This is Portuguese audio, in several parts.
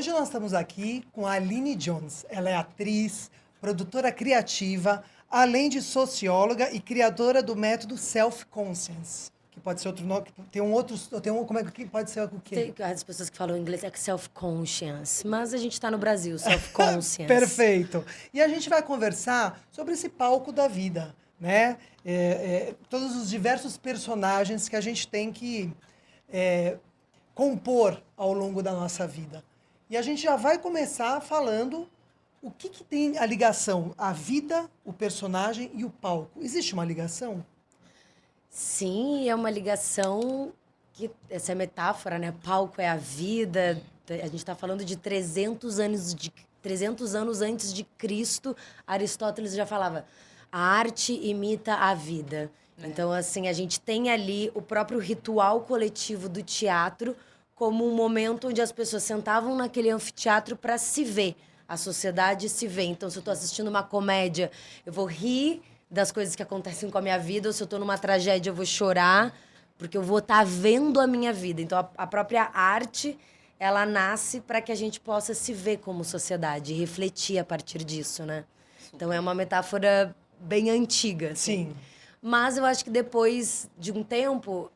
Hoje nós estamos aqui com a Aline Jones. Ela é atriz, produtora criativa, além de socióloga e criadora do método Self-Conscience, que pode ser outro nome, como é que pode ser o quê? Tem as pessoas que falam inglês é que self-conscious, mas a gente está no Brasil, self-conscious. Perfeito. E a gente vai conversar sobre esse palco da vida, né? Todos os diversos personagens que a gente tem que compor ao longo da nossa vida. E a gente já vai começar falando o que tem a ligação, a vida, o personagem e o palco. Existe uma ligação? Sim, é uma ligação que essa é metáfora, né? Palco é a vida. A gente está falando de 300 anos antes de Cristo, Aristóteles já falava: a arte imita a vida. Então, assim, a gente tem ali o próprio ritual coletivo do teatro como um momento onde as pessoas sentavam naquele anfiteatro para se ver. A sociedade se vê. Então, se eu estou assistindo uma comédia, eu vou rir das coisas que acontecem com a minha vida, ou se eu estou numa tragédia, eu vou chorar, porque eu vou estar vendo a minha vida. Então, a própria arte, ela nasce para que a gente possa se ver como sociedade e refletir a partir disso, né? Então, é uma metáfora bem antiga. Assim. Sim. Mas eu acho que depois de um tempo,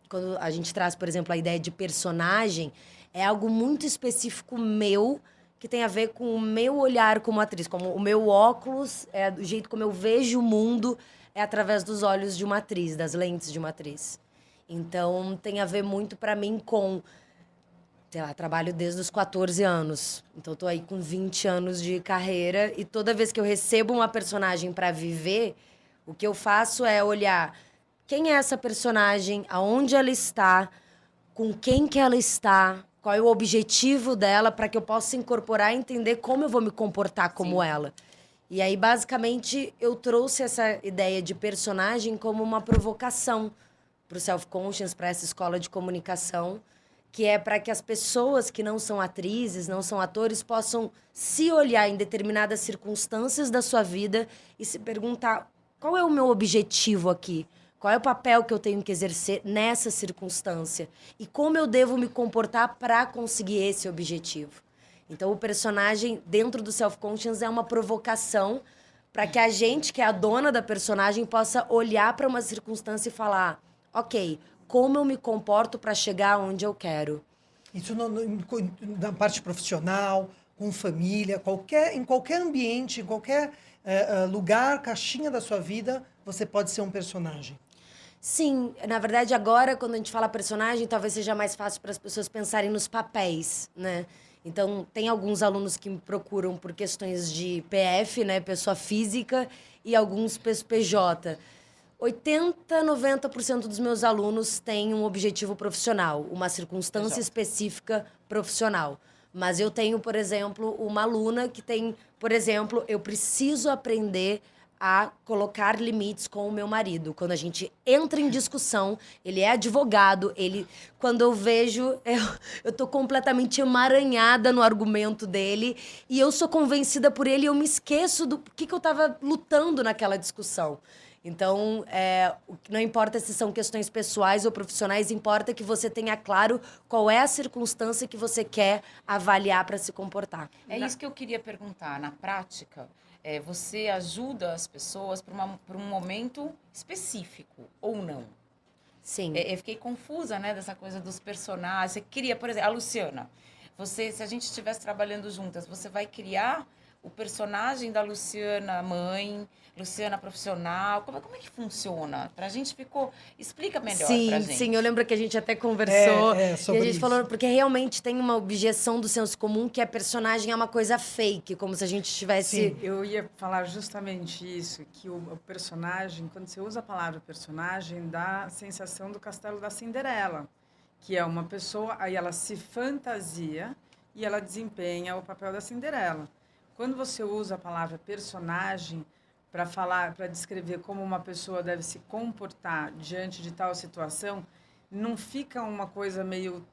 quando a gente traz, por exemplo, a ideia de personagem, é algo muito específico meu, que tem a ver com o meu olhar como atriz, como o meu óculos, é do jeito como eu vejo o mundo, é através dos olhos de uma atriz, das lentes de uma atriz. Então, tem a ver muito para mim com, sei lá, trabalho desde os 14 anos. Então, tô aí com 20 anos de carreira e toda vez que eu recebo uma personagem para viver, o que eu faço é olhar quem é essa personagem, aonde ela está, com quem que ela está, qual é o objetivo dela, para que eu possa incorporar e entender como eu vou me comportar como ela. E aí, basicamente, eu trouxe essa ideia de personagem como uma provocação para o Self-Conscious, para essa escola de comunicação, que é para que as pessoas que não são atrizes, não são atores, possam se olhar em determinadas circunstâncias da sua vida e se perguntar: qual é o meu objetivo aqui? Qual é o papel que eu tenho que exercer nessa circunstância? E como eu devo me comportar para conseguir esse objetivo? Então, o personagem, dentro do Self-Conscious, é uma provocação para que a gente, que é a dona da personagem, possa olhar para uma circunstância e falar: ok, como eu me comporto para chegar onde eu quero? Isso na parte profissional, com família, em qualquer ambiente, em qualquer lugar, caixinha da sua vida, você pode ser um personagem. Sim, na verdade, agora, quando a gente fala personagem, talvez seja mais fácil para as pessoas pensarem nos papéis, né? Então, tem alguns alunos que me procuram por questões de PF, né, pessoa física, e alguns PJ. 80, 90% dos meus alunos têm um objetivo profissional, uma circunstância específica profissional. Mas eu tenho, por exemplo, uma aluna que tem, por exemplo, eu preciso aprender a colocar limites com o meu marido. Quando a gente entra em discussão, ele é advogado, quando eu vejo, eu tô completamente emaranhada no argumento dele e eu sou convencida por ele e eu me esqueço do que eu estava lutando naquela discussão. Então, não importa se são questões pessoais ou profissionais, importa que você tenha claro qual é a circunstância que você quer avaliar para se comportar. É isso que eu queria perguntar. Na prática, você ajuda as pessoas para um momento específico ou não? Sim. Eu fiquei confusa, né, dessa coisa dos personagens. Você cria, por exemplo, a Luciana. Se a gente estivesse trabalhando juntas, você vai criar o personagem da Luciana mãe, Luciana profissional. Como é que funciona? Pra gente explica melhor pra gente. Sim, eu lembro que a gente até conversou sobre e a gente isso. falou, porque realmente tem uma objeção do senso comum que a personagem é uma coisa fake, como se a gente tivesse... Sim, eu ia falar justamente isso, que o personagem, quando você usa a palavra personagem, dá a sensação do Castelo da Cinderela, que é uma pessoa, aí ela se fantasia e ela desempenha o papel da Cinderela. Quando você usa a palavra personagem para descrever como uma pessoa deve se comportar diante de tal situação, não fica uma coisa meio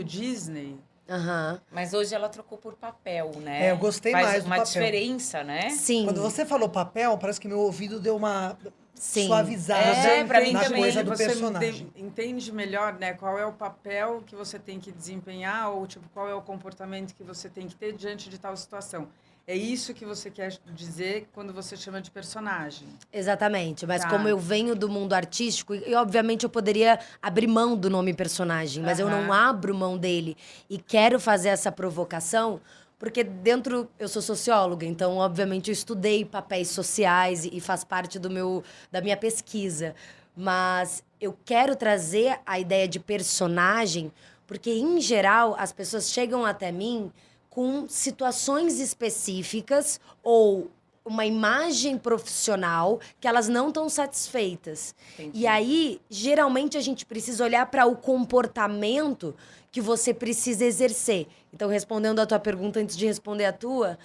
Disney? Uhum. Mas hoje ela trocou por papel, né? Eu gostei Faz mais do uma papel. diferença, né? Sim. Quando você falou papel, parece que meu ouvido deu uma... Sim. suavizada pra mim na também. coisa do Você personagem. entende melhor, né, qual é o papel que você tem que desempenhar ou tipo qual é o comportamento que você tem que ter diante de tal situação. É isso que você quer dizer quando você chama de personagem. Exatamente, mas Tá. como eu venho do mundo artístico, e obviamente eu poderia abrir mão do nome personagem, mas eu não Aham. abro mão dele. E quero fazer essa provocação, porque dentro. Eu sou socióloga, então, obviamente, eu estudei papéis sociais e faz parte da minha pesquisa. Mas eu quero trazer a ideia de personagem, porque, em geral, as pessoas chegam até mim com situações específicas ou uma imagem profissional que elas não estão satisfeitas. Entendi. E aí, geralmente, a gente precisa olhar para o comportamento que você precisa exercer. Então, respondendo a tua pergunta antes de responder a tua,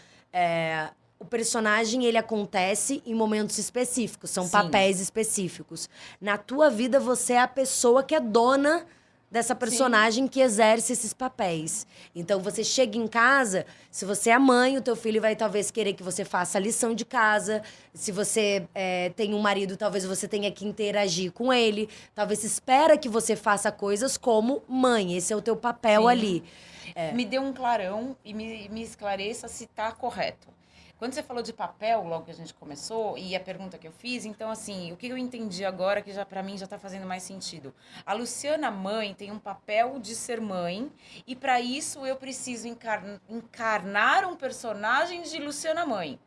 o personagem, ele acontece em momentos específicos, são Sim. papéis específicos. Na tua vida, você é a pessoa que é dona dessa personagem que exerce esses papéis. Então, você chega em casa, se você é mãe, o teu filho vai talvez querer que você faça a lição de casa. Se você tem um marido, talvez você tenha que interagir com ele. Talvez espera que você faça coisas como mãe. Esse é o teu papel Sim. ali. Me dê um clarão e me esclareça se está correto. Quando você falou de papel, logo que a gente começou, e a pergunta que eu fiz, então, assim, o que eu entendi agora, que já para mim já está fazendo mais sentido. A Luciana mãe tem um papel de ser mãe, e para isso eu preciso encarnar um personagem de Luciana mãe.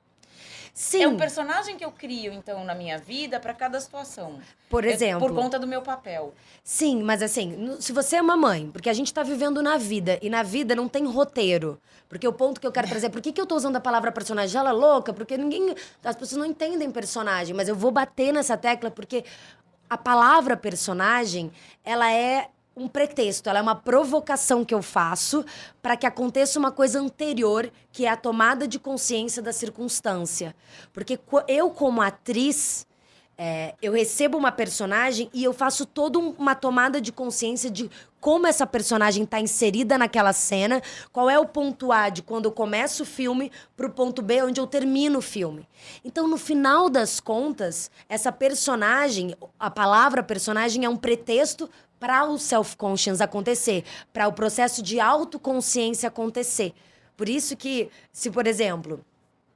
Sim. É um personagem que eu crio, então, na minha vida para cada situação. Por exemplo. Por conta do meu papel. Sim, mas assim, se você é uma mãe, porque a gente tá vivendo na vida, e na vida não tem roteiro. Porque o ponto que eu quero trazer, por que eu tô usando a palavra personagem? Ela é louca, porque as pessoas não entendem personagem, mas eu vou bater nessa tecla porque a palavra personagem, ela é um pretexto, ela é uma provocação que eu faço para que aconteça uma coisa anterior, que é a tomada de consciência da circunstância. Porque eu, como atriz, eu recebo uma personagem e eu faço toda uma tomada de consciência de como essa personagem está inserida naquela cena, qual é o ponto A de quando eu começo o filme para o ponto B onde eu termino o filme. Então, no final das contas, essa personagem, a palavra personagem é um pretexto para o self-conscious acontecer, para o processo de autoconsciência acontecer. Por isso que, se, por exemplo,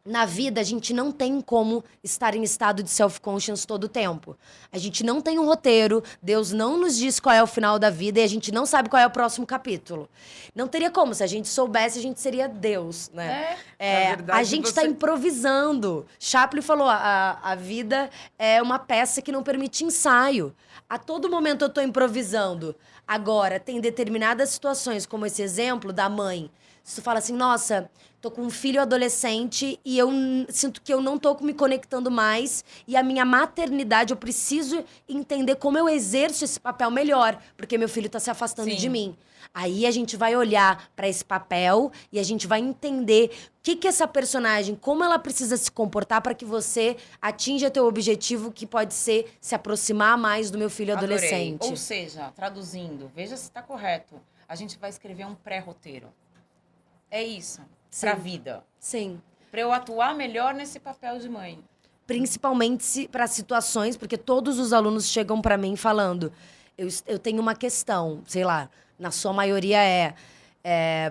na vida, a gente não tem como estar em estado de self-conscious todo o tempo. A gente não tem um roteiro, Deus não nos diz qual é o final da vida e a gente não sabe qual é o próximo capítulo. Não teria como, se a gente soubesse, a gente seria Deus, né? Na verdade, a gente está você- improvisando. Chaplin falou, a vida é uma peça que não permite ensaio. A todo momento eu estou improvisando. Agora, tem determinadas situações, como esse exemplo da mãe. Se tu fala assim, nossa, tô com um filho adolescente e eu sinto que eu não tô me conectando mais e a minha maternidade, eu preciso entender como eu exerço esse papel melhor, porque meu filho tá se afastando Sim. de mim. Aí a gente vai olhar para esse papel e a gente vai entender o que essa personagem, como ela precisa se comportar para que você atinja teu objetivo, que pode ser se aproximar mais do meu filho Adorei. adolescente. Ou seja, traduzindo, veja se está correto. A gente vai escrever um pré-roteiro. É isso. Sim. Pra vida. Sim. Para eu atuar melhor nesse papel de mãe. Principalmente para situações, porque todos os alunos chegam para mim falando, eu tenho uma questão, sei lá, na sua maioria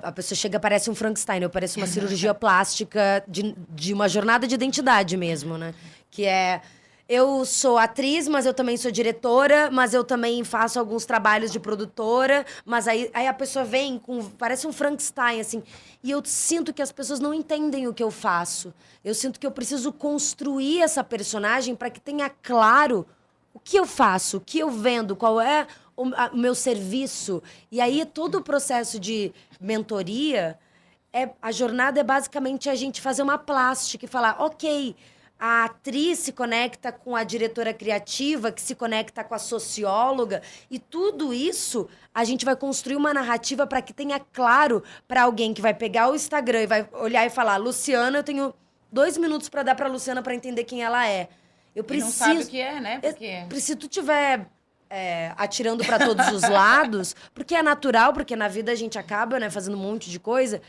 a pessoa chega, parece um Frankenstein, eu pareço uma cirurgia plástica de uma jornada de identidade mesmo, né? Que é, eu sou atriz, mas eu também sou diretora, mas eu também faço alguns trabalhos de produtora, mas aí a pessoa vem com, parece um Frankenstein, assim, e eu sinto que as pessoas não entendem o que eu faço. Eu sinto que eu preciso construir essa personagem para que tenha claro o que eu faço, o que eu vendo, qual é o meu serviço. E aí todo o processo de mentoria, a jornada é basicamente a gente fazer uma plástica e falar, ok, a atriz se conecta com a diretora criativa, que se conecta com a socióloga, e tudo isso a gente vai construir uma narrativa para que tenha claro para alguém que vai pegar o Instagram e vai olhar e falar, Luciana, eu tenho 2 minutos para dar para Luciana para entender quem ela é. Eu preciso. E não sabe o que é, né? Porque... Se tu tiver atirando para todos os lados, porque é natural, porque na vida a gente acaba, né, fazendo um monte de coisa.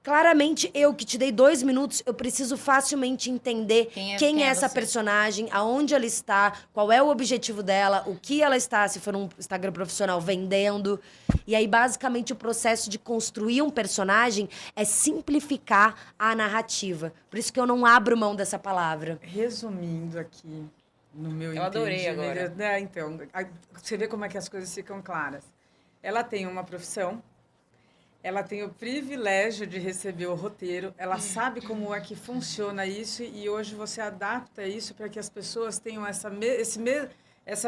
claramente, eu que te dei 2 minutos, eu preciso facilmente entender quem é essa você? personagem, aonde ela está, qual é o objetivo dela, o que ela está, se for um Instagram profissional, vendendo. E aí, basicamente, o processo de construir um personagem é simplificar a narrativa. Por isso que eu não abro mão dessa palavra. Resumindo aqui, no meu Eu adorei entendimento, agora. né, então, você vê como é que as coisas ficam claras. Ela tem uma profissão, ela tem o privilégio de receber o roteiro, ela sabe como é que funciona isso e hoje você adapta isso para que as pessoas tenham essa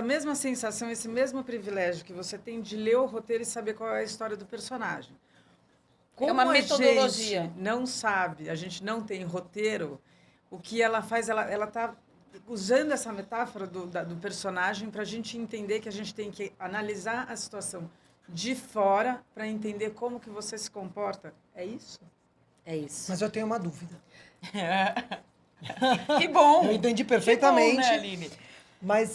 mesma sensação, esse mesmo privilégio que você tem de ler o roteiro e saber qual é a história do personagem. Como uma a metodologia. gente não sabe, a gente não tem roteiro, o que ela faz, ela está usando essa metáfora do personagem para a gente entender que a gente tem que analisar a situação de fora para entender como que você se comporta. É isso? É isso. Mas eu tenho uma dúvida. Que bom! Eu entendi Que perfeitamente. bom, né, Aline? Mas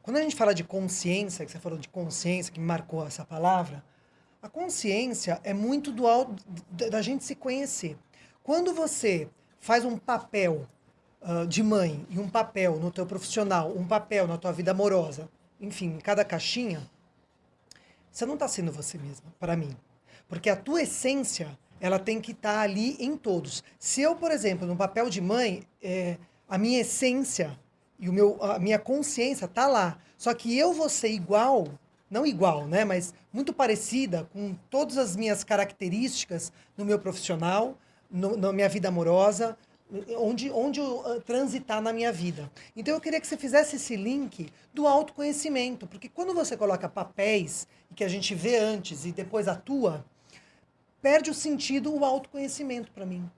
quando a gente fala de consciência, que você falou de consciência, que me marcou essa palavra, a consciência é muito da gente se conhecer. Quando você faz um papel de mãe e um papel no teu profissional, um papel na tua vida amorosa, enfim, em cada caixinha, você não está sendo você mesma, para mim. Porque a tua essência, ela tem que estar ali em todos. Se eu, por exemplo, no papel de mãe, a minha essência e a minha consciência tá lá. Só que eu vou ser igual, não igual, né? Mas muito parecida com todas as minhas características no meu profissional, na minha vida amorosa, onde eu transitar na minha vida. Então eu queria que você fizesse esse link do autoconhecimento, porque quando você coloca papéis, que a gente vê antes e depois atua, perde o sentido o autoconhecimento para mim.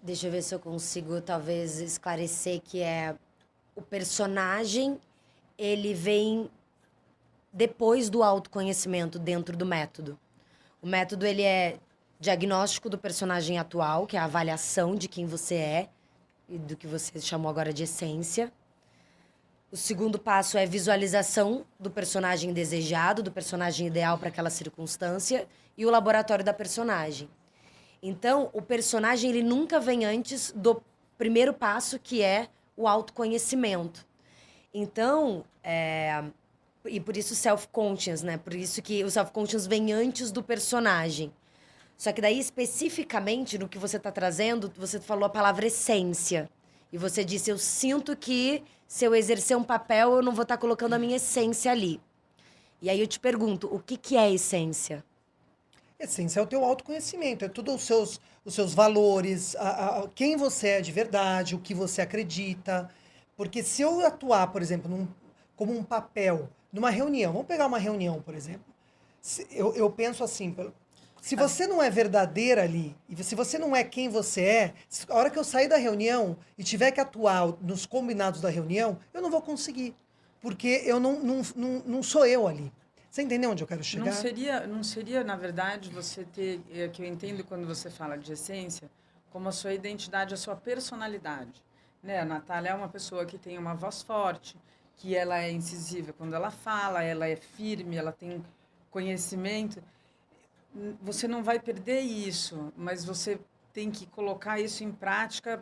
Deixa eu ver se eu consigo, talvez, esclarecer que o personagem, ele vem depois do autoconhecimento dentro do método. O método, ele é diagnóstico do personagem atual, que é a avaliação de quem você é e do que você chamou agora de essência. O segundo passo é visualização do personagem desejado, do personagem ideal para aquela circunstância e o laboratório da personagem. Então, o personagem ele nunca vem antes do primeiro passo, que é o autoconhecimento. Então, e por isso self-conscious, né? Por isso que o self-conscious vem antes do personagem. Só que daí, especificamente, no que você está trazendo, você falou a palavra essência. E você disse, eu sinto que se eu exercer um papel, eu não vou estar colocando a minha essência ali. E aí eu te pergunto, o que é essência? Essência é o teu autoconhecimento, é tudo os seus valores, quem você é de verdade, o que você acredita. Porque se eu atuar, por exemplo, como um papel, numa reunião, vamos pegar uma reunião, por exemplo, eu penso assim, se você não é verdadeira ali, e se você não é quem você é, a hora que eu sair da reunião e tiver que atuar nos combinados da reunião, eu não vou conseguir. Porque eu não sou eu ali. Você entendeu onde eu quero chegar? Não seria, na verdade, você ter, que eu entendo quando você fala de essência, como a sua identidade, a sua personalidade. Né? A Natália é uma pessoa que tem uma voz forte, que ela é incisiva quando ela fala, ela é firme, ela tem conhecimento. Você não vai perder isso, mas você tem que colocar isso em prática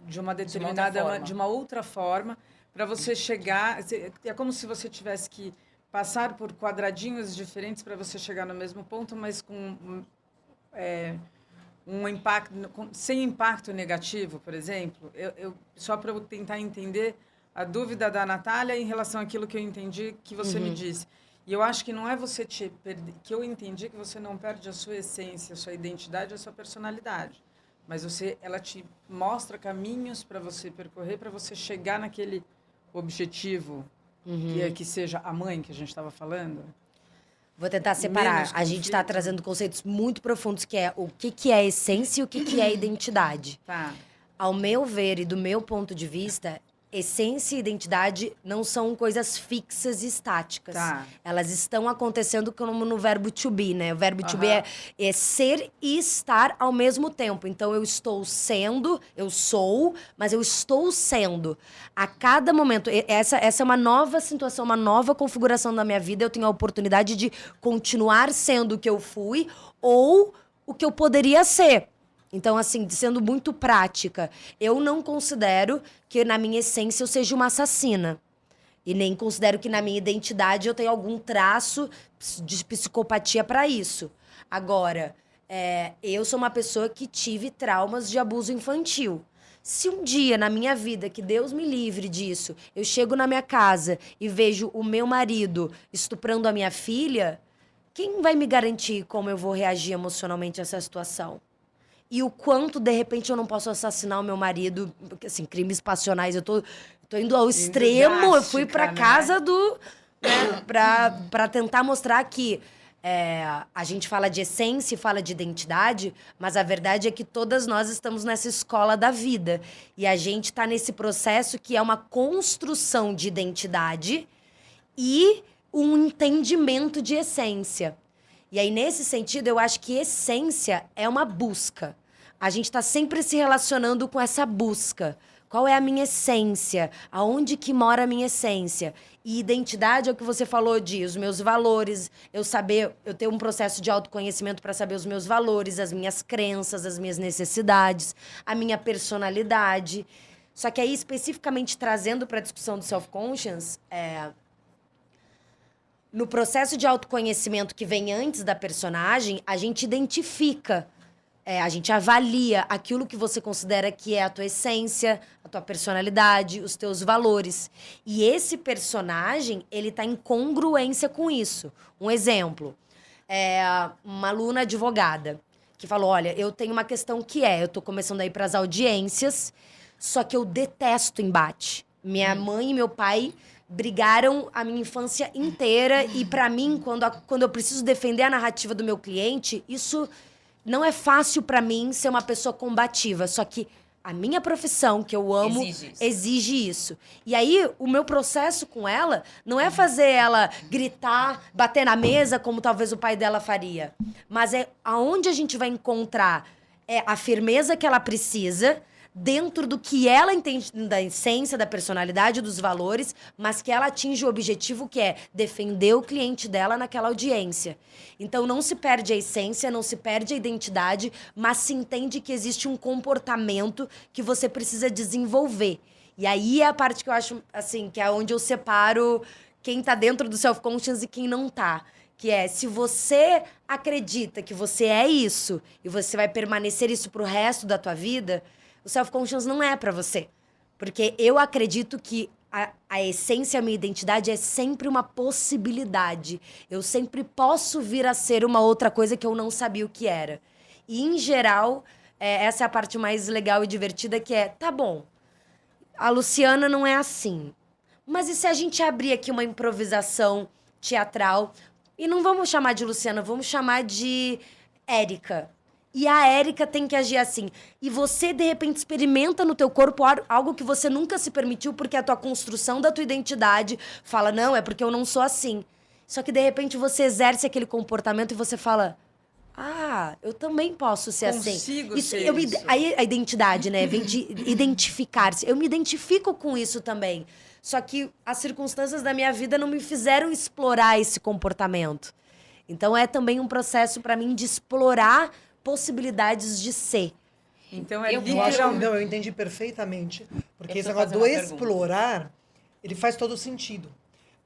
de uma determinada, de uma outra forma, para você chegar. É como se você tivesse que passar por quadradinhos diferentes para você chegar no mesmo ponto, mas com um impacto, sem impacto negativo, por exemplo. Só para eu tentar entender a dúvida da Natália em relação àquilo que eu entendi que você me disse. E eu acho que não é você te perder, que eu entendi que você não perde a sua essência, a sua identidade, a sua personalidade. Mas ela te mostra caminhos para você percorrer, para você chegar naquele objetivo, que seja a mãe que a gente estava falando. Vou tentar separar. A gente está trazendo conceitos muito profundos, que é o que é essência e o que é identidade. Tá. Ao meu ver e do meu ponto de vista, essência e identidade não são coisas fixas e estáticas. Tá. Elas estão acontecendo como no verbo to be, né? O verbo to be Aham. é ser e estar ao mesmo tempo. Então, eu estou sendo, eu sou, mas eu estou sendo. A cada momento. Essa é uma nova situação, uma nova configuração da minha vida. Eu tenho a oportunidade de continuar sendo o que eu fui ou o que eu poderia ser. Então, assim, sendo muito prática, eu não considero que na minha essência eu seja uma assassina. E nem considero que na minha identidade eu tenha algum traço de psicopatia para isso. Agora, eu sou uma pessoa que tive traumas de abuso infantil. Se um dia na minha vida, que Deus me livre disso, eu chego na minha casa e vejo o meu marido estuprando a minha filha, quem vai me garantir como eu vou reagir emocionalmente a essa situação? E o quanto, de repente, eu não posso assassinar o meu marido, porque, assim, crimes passionais, eu tô indo ao extremo, eu fui pra drástica, né? casa do... Né, pra tentar mostrar que a gente fala de essência e fala de identidade, mas a verdade é que todas nós estamos nessa escola da vida. E a gente tá nesse processo que é uma construção de identidade e um entendimento de essência. E aí, nesse sentido, eu acho que essência é uma busca. A gente está sempre se relacionando com essa busca. Qual é a minha essência? Aonde que mora a minha essência? E identidade é o que você falou de os meus valores, eu ter um processo de autoconhecimento para saber os meus valores, as minhas crenças, as minhas necessidades, a minha personalidade. Só que aí, especificamente trazendo para a discussão do self-conscious, no processo de autoconhecimento que vem antes da personagem, a gente identifica, a gente avalia aquilo que você considera que é a tua essência, a tua personalidade, os teus valores. E esse personagem, ele tá em congruência com isso. Um exemplo, uma aluna advogada que falou, olha, eu tenho uma questão que eu tô começando a ir pras audiências, só que eu detesto embate. Minha mãe e meu pai brigaram a minha infância inteira e pra mim, quando eu preciso defender a narrativa do meu cliente, isso não é fácil pra mim ser uma pessoa combativa, só que a minha profissão, que eu amo, exige isso. E aí, o meu processo com ela não é fazer ela gritar, bater na mesa, como talvez o pai dela faria, mas é aonde a gente vai encontrar a firmeza que ela precisa dentro do que ela entende da essência, da personalidade, dos valores, mas que ela atinge o objetivo que é defender o cliente dela naquela audiência. Então, não se perde a essência, não se perde a identidade, mas se entende que existe um comportamento que você precisa desenvolver. E aí é a parte que eu acho, assim, que é onde eu separo quem tá dentro do self-conscious e quem não tá. Que é, se você acredita que você é isso e você vai permanecer isso pro resto da tua vida, o self-conscious não é pra você. Porque eu acredito que a essência, a minha identidade é sempre uma possibilidade. Eu sempre posso vir a ser uma outra coisa que eu não sabia o que era. E, em geral, essa é a parte mais legal e divertida, que tá bom, a Luciana não é assim. Mas e se a gente abrir aqui uma improvisação teatral? E não vamos chamar de Luciana, vamos chamar de Érica. E a Érica tem que agir assim. E você, de repente, experimenta no teu corpo algo que você nunca se permitiu, porque a tua construção da tua identidade fala, não, é porque eu não sou assim. Só que, de repente, você exerce aquele comportamento e você fala, eu também posso ser assim. Consigo ser isso. Aí a identidade, né, vem de identificar-se. Eu me identifico com isso também. Só que as circunstâncias da minha vida não me fizeram explorar esse comportamento. Então, é também um processo, para mim, de explorar possibilidades de ser. Então, Eu entendi perfeitamente. Porque esse negócio do explorar, ele faz todo sentido.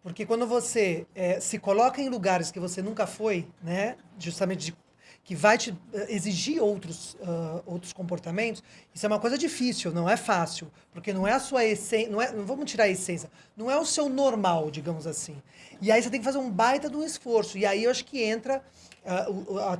Porque quando você se coloca em lugares que você nunca foi, né? Justamente que vai te exigir outros comportamentos, isso é uma coisa difícil, não é fácil. Porque não é a sua essência, não vamos tirar a essência, não é o seu normal, digamos assim. E aí você tem que fazer um baita de um esforço. E aí eu acho que entra a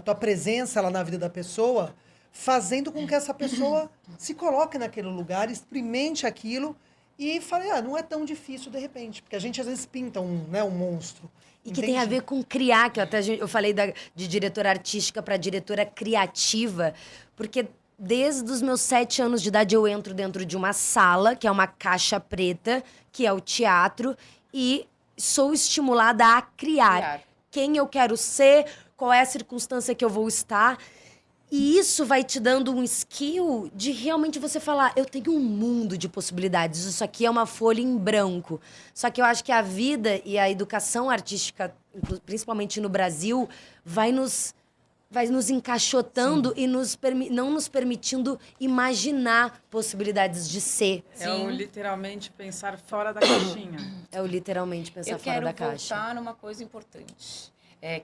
tua presença lá na vida da pessoa, fazendo com que essa pessoa se coloque naquele lugar, experimente aquilo e fale, não é tão difícil de repente. Porque a gente às vezes pinta um monstro. E que tem a ver com criar, que eu falei de diretora artística para diretora criativa, porque desde os meus 7 anos de idade, eu entro dentro de uma sala, que é uma caixa preta, que é o teatro, e sou estimulada a criar. Quem eu quero ser, qual é a circunstância que eu vou estar. E isso vai te dando um skill de realmente você falar, eu tenho um mundo de possibilidades, isso aqui é uma folha em branco. Só que eu acho que a vida e a educação artística, principalmente no Brasil, vai nos encaixotando e não nos permitindo imaginar possibilidades de ser. É o literalmente pensar fora da caixinha. É o literalmente pensar fora da caixa. Eu quero voltar numa coisa importante.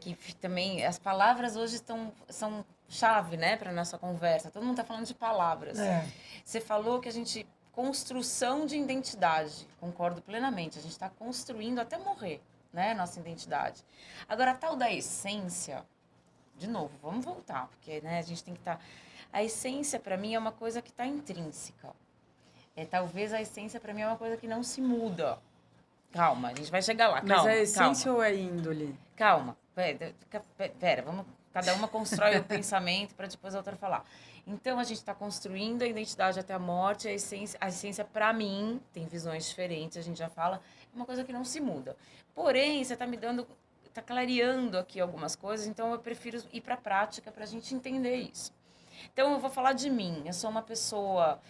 Que também as palavras hoje são chave, né, para nossa conversa. Todo mundo está falando de palavras. Você falou que construção de identidade. Concordo plenamente. A gente está construindo até morrer, né, nossa identidade. Agora, a tal da essência, de novo, vamos voltar, porque, né, a gente tem que estar... A essência, para mim, é uma coisa que está intrínseca. Talvez a essência, para mim, é uma coisa que não se muda. Calma, a gente vai chegar lá. Calma, mas é essência calma. ou é índole? Calma. Pera, vamos... Cada uma constrói o pensamento para depois a outra falar. Então, a gente está construindo a identidade até a morte. A essência para mim, tem visões diferentes, a gente já fala, é uma coisa que não se muda. Porém, você está me dando... Está clareando aqui algumas coisas, então eu prefiro ir para a prática para a gente entender isso. Então, eu vou falar de mim. Eu sou uma pessoa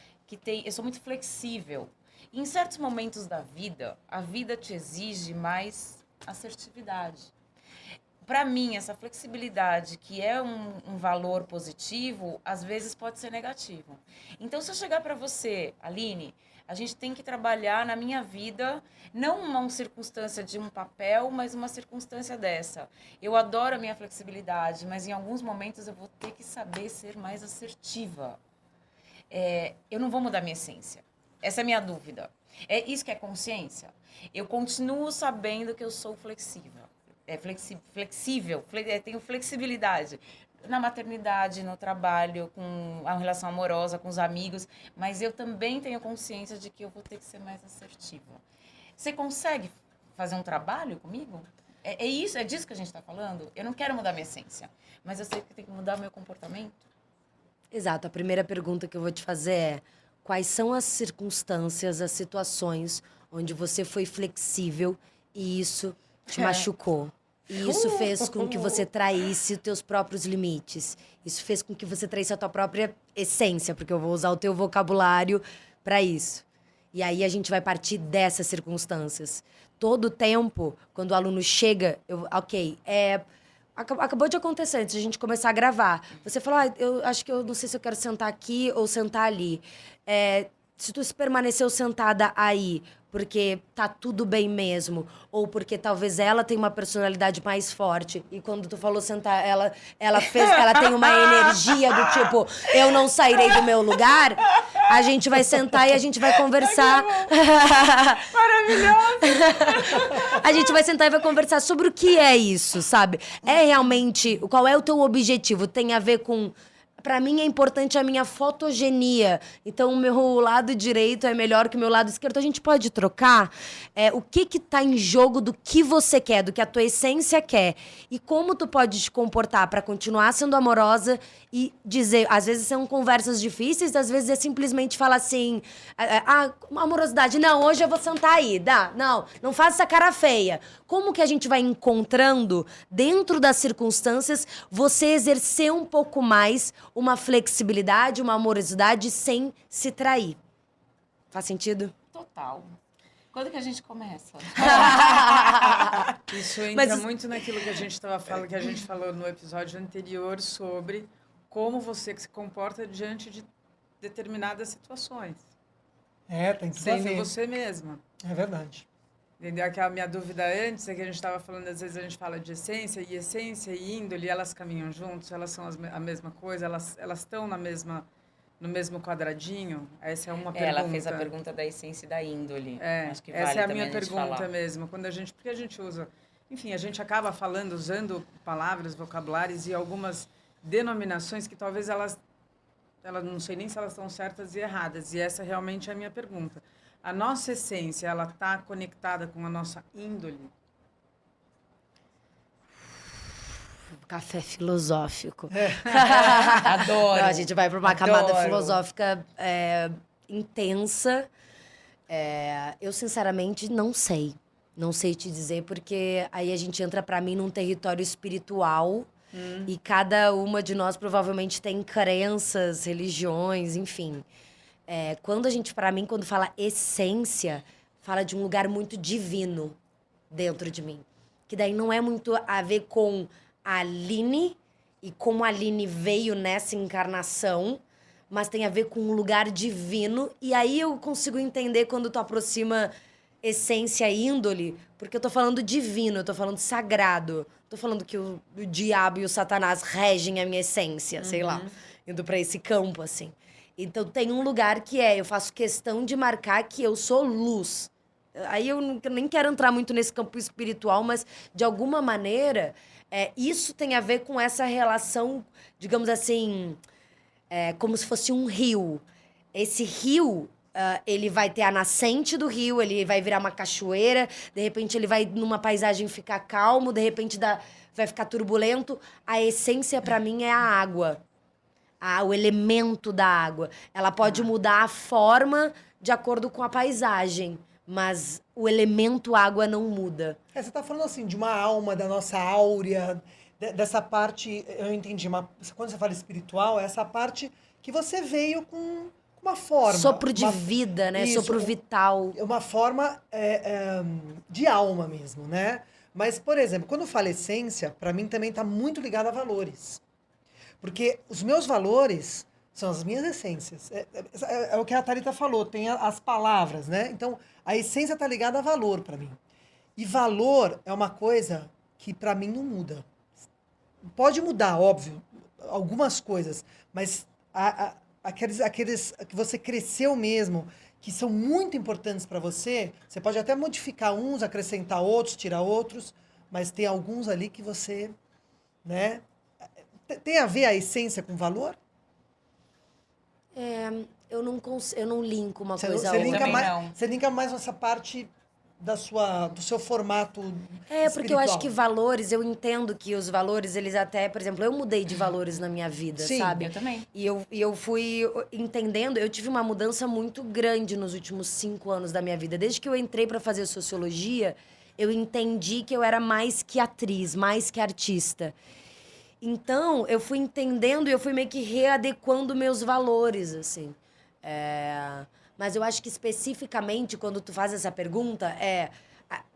eu sou muito flexível. E em certos momentos da vida, a vida te exige mais assertividade. Para mim, essa flexibilidade, que é um valor positivo, às vezes pode ser negativo. Então, se eu chegar para você, Aline, a gente tem que trabalhar na minha vida, não uma circunstância de um papel, mas uma circunstância dessa. Eu adoro a minha flexibilidade, mas em alguns momentos eu vou ter que saber ser mais assertiva. Eu não vou mudar minha essência. Essa é a minha dúvida. É isso que é consciência? Eu continuo sabendo que eu sou flexível. Tenho flexibilidade na maternidade, no trabalho, com a relação amorosa, com os amigos, mas eu também tenho consciência de que eu vou ter que ser mais assertiva. Você consegue fazer um trabalho comigo? É disso que a gente está falando? Eu não quero mudar minha essência, mas eu sei que tem que mudar o meu comportamento. Exato. A primeira pergunta que eu vou te fazer é: quais são as circunstâncias, as situações onde você foi flexível e isso te machucou? E isso fez com que você traísse os teus próprios limites. Isso fez com que você traísse a tua própria essência, porque eu vou usar o teu vocabulário para isso. E aí a gente vai partir dessas circunstâncias. Todo tempo, quando o aluno chega, acabou de acontecer, antes de a gente começar a gravar. Você falou, eu acho que eu não sei se eu quero sentar aqui ou sentar ali. Se tu permaneceu sentada aí porque tá tudo bem mesmo, ou porque talvez ela tenha uma personalidade mais forte, e quando tu falou sentar, ela tem uma energia do tipo, eu não sairei do meu lugar, a gente vai sentar e a gente vai conversar. Maravilhoso! A gente vai sentar e vai conversar sobre o que é isso, sabe? Realmente, qual é o teu objetivo? Tem a ver com... Pra mim é importante a minha fotogenia. Então, o meu lado direito é melhor que o meu lado esquerdo. A gente pode trocar o que tá em jogo do que você quer, do que a tua essência quer. E como tu pode te comportar pra continuar sendo amorosa e dizer... Às vezes são conversas difíceis, às vezes é simplesmente falar assim... amorosidade, não, hoje eu vou sentar aí. Não faz essa cara feia. Como que a gente vai encontrando, dentro das circunstâncias, você exercer um pouco mais uma flexibilidade, uma amorosidade sem se trair? Faz sentido? Total. Quando que a gente começa? Isso entra muito naquilo que a gente estava falando, que a gente falou no episódio anterior sobre como você se comporta diante de determinadas situações. Tem tudo a ver. Sendo você mesma. É verdade. Entendeu? Que a minha dúvida antes é que a gente estava falando, às vezes a gente fala de essência e índole, elas caminham juntos, elas são a mesma coisa, elas estão no mesmo quadradinho? Essa é uma pergunta. Ela fez a pergunta da essência e da índole. Acho que essa vale é a minha pergunta falar. mesmo. Porque a gente usa... Enfim, a gente acaba usando palavras, vocabulários e algumas denominações que talvez elas não sei nem se elas estão certas e erradas. E essa realmente é a minha pergunta. A nossa essência, ela está conectada com a nossa índole? café filosófico. Adoro. Não, a gente vai para uma camada Adoro. filosófica intensa. Eu, sinceramente, não sei. Não sei te dizer, porque aí a gente entra, para mim, num território espiritual. E cada uma de nós provavelmente tem crenças, religiões, enfim. Quando a gente, para mim, quando fala essência, fala de um lugar muito divino dentro de mim. Que daí não é muito a ver com a Aline e como a Aline veio nessa encarnação, mas tem a ver com um lugar divino. E aí eu consigo entender quando tu aproxima essência e índole, porque eu tô falando divino, eu tô falando sagrado. Tô falando que o diabo e o Satanás regem a minha essência, sei lá. Indo pra esse campo, assim. Então tem um lugar que eu faço questão de marcar que eu sou luz. Aí eu nem quero entrar muito nesse campo espiritual, mas de alguma maneira, isso tem a ver com essa relação, digamos assim, como se fosse um rio. Esse rio, ele vai ter a nascente do rio, ele vai virar uma cachoeira, de repente ele vai numa paisagem ficar calmo, de repente vai ficar turbulento. A essência, para mim, é a água. O elemento da água. Ela pode mudar a forma de acordo com a paisagem, mas o elemento água não muda. Você está falando assim de uma alma, da nossa áurea, dessa parte, eu entendi, quando você fala espiritual, é essa parte que você veio com uma forma. Sopro de vida, né? Isso, Sopro vital. uma forma de alma mesmo, né? Mas, por exemplo, quando eu falo essência, para mim também está muito ligado a valores. Porque os meus valores são as minhas essências. É o que a Thalita falou, tem as palavras, né? Então, a essência está ligada a valor para mim. E valor é uma coisa que para mim não muda. Pode mudar, óbvio, algumas coisas, mas aqueles que você cresceu mesmo, que são muito importantes para você, você pode até modificar uns, acrescentar outros, tirar outros, mas tem alguns ali que você, né? Tem a ver a essência com valor? Eu não linko uma coisa a Você outra. linka Também mais, não. você linka mais essa parte do seu formato Porque eu acho espiritual. que valores, eu entendo que os valores, eles até, por exemplo, eu mudei de valores na minha vida, Sim, sabe? eu também. E eu fui entendendo, eu tive uma mudança muito grande nos últimos 5 anos da minha vida. Desde que eu entrei para fazer sociologia, eu entendi que eu era mais que atriz, mais que artista. Então, eu fui entendendo e eu fui meio que readequando meus valores, assim. Mas eu acho que especificamente, quando tu faz essa pergunta,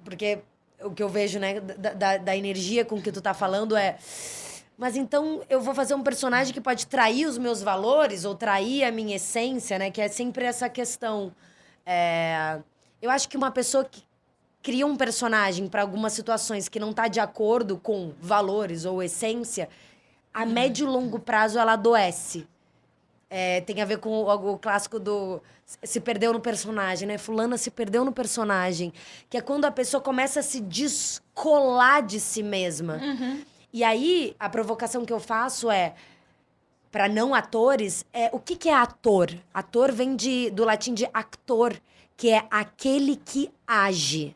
porque o que eu vejo, né, da energia com que tu tá falando mas então eu vou fazer um personagem que pode trair os meus valores ou trair a minha essência, né? Que é sempre essa questão. Eu acho que uma pessoa que cria um personagem para algumas situações que não tá de acordo com valores ou essência, a médio e longo prazo ela adoece. Tem a ver com o clássico do se perdeu no personagem, né? Fulana se perdeu no personagem. Que é quando a pessoa começa a se descolar de si mesma. E aí, a provocação que eu faço para não atores, o que é ator? Ator vem do latim de actor, que é aquele que age.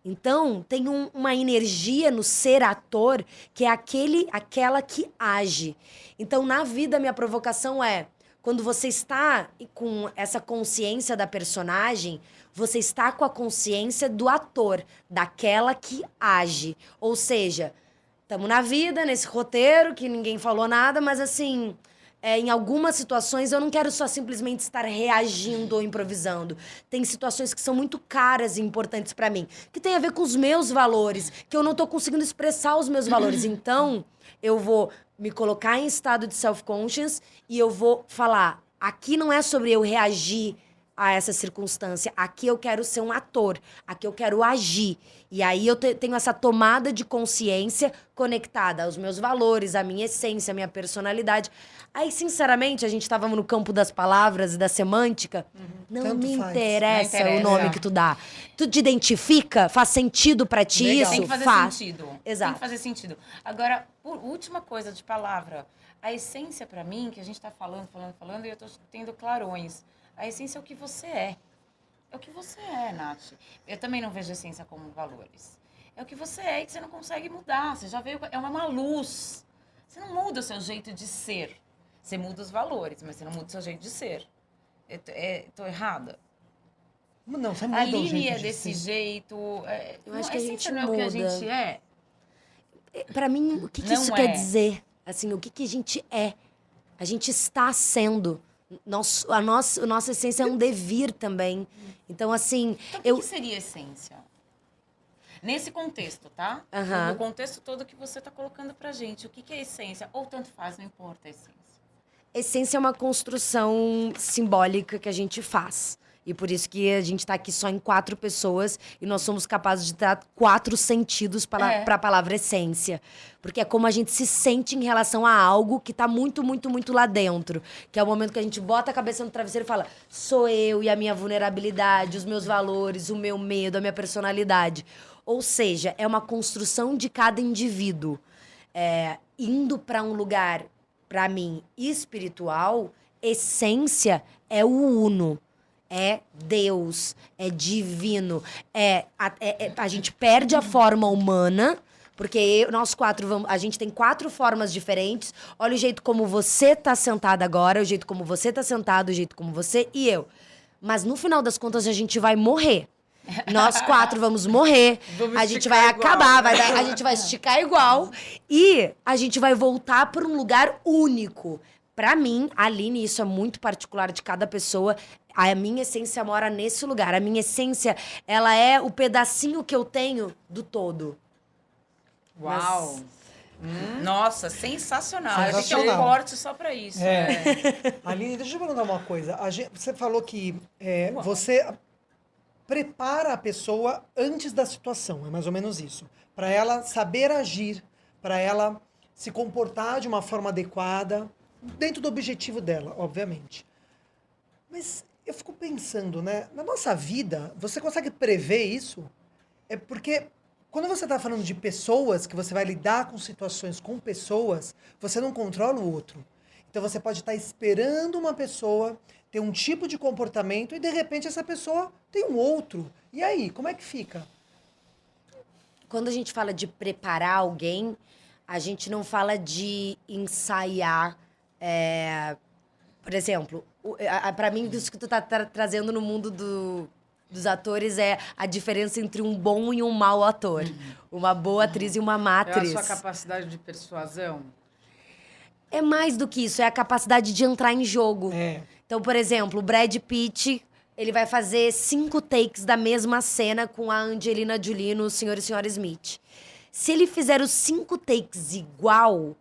Então, tem uma energia no ser ator que é aquela que age. Então, na vida, minha provocação quando você está com essa consciência da personagem, você está com a consciência do ator, daquela que age. Ou seja, estamos na vida, nesse roteiro, que ninguém falou nada, mas assim... em algumas situações, eu não quero só simplesmente estar reagindo ou improvisando. Tem situações que são muito caras e importantes pra mim, que tem a ver com os meus valores, que eu não tô conseguindo expressar os meus valores. Então, eu vou me colocar em estado de self-conscious e eu vou falar, aqui não é sobre eu reagir a essa circunstância. Aqui eu quero ser um ator, aqui eu quero agir. E aí eu tenho essa tomada de consciência conectada aos meus valores, à minha essência, à minha personalidade. Aí, sinceramente, a gente estava no campo das palavras e da semântica. Não Tanto me faz. interessa Não o interessa. nome que tu dá. Tu te identifica? Faz sentido pra ti Legal. isso? Tem que fazer Faz. sentido. Exato. Tem que fazer sentido. Agora, última coisa de palavra. A essência, pra mim, que a gente tá falando, e eu tô tendo clarões. A essência é o que você é. É o que você é, Nath. Eu também não vejo essência como valores. é o que você é e que você não consegue mudar. Você já veio, é uma luz. Você não muda o seu jeito de ser. Você muda os valores, mas você não muda o seu jeito de ser. Tô errada? Não, você muda A o Aline jeito é de desse ser. jeito. Eu acho que a gente não é o que a muda. gente é. Pra mim, o que Não isso é. quer dizer? Assim, o que a gente é? A gente está sendo. A nossa essência é um devir também. Então, assim, Então, o que seria essência? Nesse contexto, tá? Aham. No contexto todo que você tá colocando pra gente. O que é essência? Ou tanto faz, não importa a essência. essência é uma construção simbólica que a gente faz. E por isso que a gente tá aqui só em 4 pessoas e nós somos capazes de dar 4 sentidos para a palavra essência. Porque é como a gente se sente em relação a algo que tá muito, muito, muito lá dentro. Que é o momento que a gente bota a cabeça no travesseiro e fala: sou eu e a minha vulnerabilidade, os meus valores, o meu medo, a minha personalidade. Ou seja, é uma construção de cada indivíduo. Indo para um lugar, para mim, espiritual, essência é o uno. É Deus, é divino. A gente perde a forma humana, porque nós 4 a gente tem 4 formas diferentes. Olha o jeito como você tá sentada agora, o jeito como você tá sentado, o jeito como você e eu. Mas no final das contas a gente vai morrer. Nós 4 vamos morrer, Vamos a gente esticar vai igual, acabar, né? a gente vai esticar igual e a gente vai voltar para um lugar único. Pra mim, Aline, isso é muito particular de cada pessoa. A minha essência mora nesse lugar. A minha essência, ela é o pedacinho que eu tenho do todo. Uau! Nossa, sensacional. Eu vi que é um Sensacional. corte só pra isso. Aline, deixa eu te perguntar uma coisa. Você falou que você prepara a pessoa antes da situação, é mais ou menos isso. Para ela saber agir, para ela se comportar de uma forma adequada, dentro do objetivo dela, obviamente. Mas eu fico pensando, né? Na nossa vida, você consegue prever isso? É porque quando você está falando de pessoas, que você vai lidar com situações com pessoas, você não controla o outro. Então você pode estar esperando uma pessoa ter um tipo de comportamento e de repente essa pessoa tem um outro. E aí, como é que fica? Quando a gente fala de preparar alguém, a gente não fala de ensaiar. Por exemplo, pra mim, isso que tu tá trazendo no mundo dos atores é a diferença entre um bom e um mau ator. Uma boa atriz e uma má É a atriz. sua capacidade de persuasão. É mais do que isso, é a capacidade de entrar em jogo. É. Então, por exemplo, o Brad Pitt, ele vai fazer 5 takes da mesma cena com a Angelina Jolie no Senhor e Senhora Smith. Se ele fizer os 5 takes igual,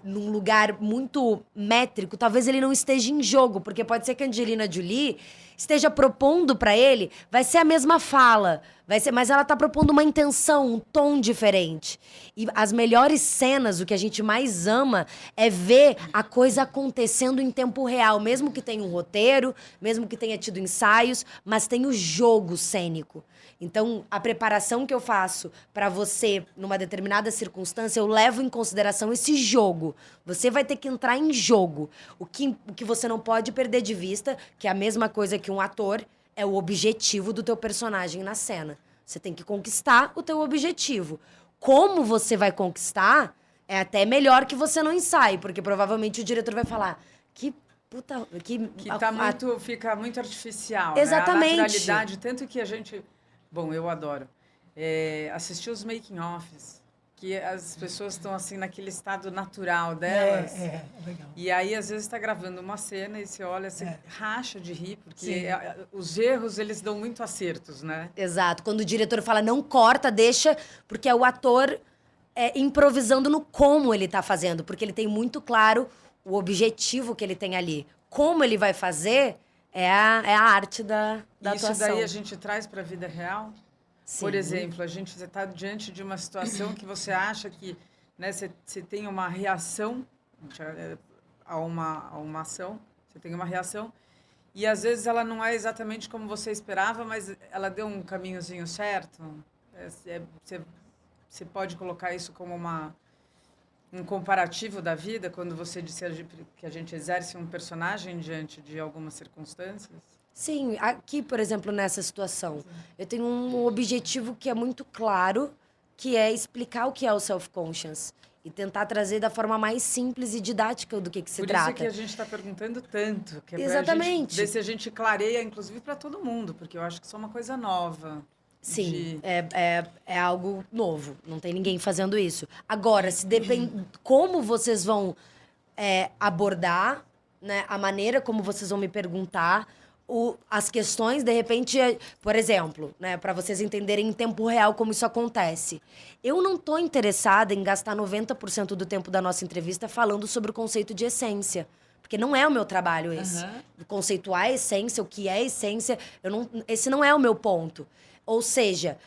num lugar muito métrico, talvez ele não esteja em jogo, porque pode ser que a Angelina Jolie esteja propondo pra ele, vai ser a mesma fala, mas ela tá propondo uma intenção, um tom diferente. E as melhores cenas, o que a gente mais ama, é ver a coisa acontecendo em tempo real, mesmo que tenha um roteiro, mesmo que tenha tido ensaios, mas tem o jogo cênico. Então, a preparação que eu faço para você, numa determinada circunstância, eu levo em consideração esse jogo. Você vai ter que entrar em jogo. O que você não pode perder de vista, que é a mesma coisa que um ator, é o objetivo do teu personagem na cena. Você tem que conquistar o teu objetivo. Como você vai conquistar, é até melhor que você não ensaie, porque provavelmente o diretor vai falar: que puta... Que fica muito artificial. Exatamente. Né? A naturalidade, tanto que a gente... Bom, eu adoro. Assistir os making-offs, que as pessoas estão assim naquele estado natural delas. É legal. E aí, às vezes, está gravando uma cena e você olha, você racha de rir, porque Sim. os erros, eles dão muito acertos, né? Exato. Quando o diretor fala não corta, deixa, porque é o ator improvisando no como ele tá fazendo, porque ele tem muito claro o objetivo que ele tem ali. Como ele vai fazer é a arte da Isso atuação. daí a gente traz para a vida real? Sim. Por exemplo, a gente está diante de uma situação que você acha que, né, você tem uma reação a uma ação, você tem uma reação, e às vezes ela não é exatamente como você esperava, mas ela deu um caminhozinho certo. Você pode colocar isso como um comparativo da vida, quando você disse que a gente exerce um personagem diante de algumas circunstâncias? Sim, aqui, por exemplo, nessa situação, eu tenho um objetivo que é muito claro, que é explicar o que é o self-conscious. E tentar trazer da forma mais simples e didática do que se Por trata. isso que a gente está perguntando tanto. Que é pra Exatamente. gente ver se a gente clareia, inclusive, para todo mundo. Porque eu acho que isso é uma coisa nova. Sim, é algo novo. Não tem ninguém fazendo isso. Agora, se depende como vocês vão abordar, né, a maneira como vocês vão me perguntar, as questões, de repente, por exemplo, né, para vocês entenderem em tempo real como isso acontece. Eu não estou interessada em gastar 90% do tempo da nossa entrevista falando sobre o conceito de essência. Porque não é o meu trabalho esse. Conceituar a essência, o que é essência, esse não é o meu ponto. Ou seja,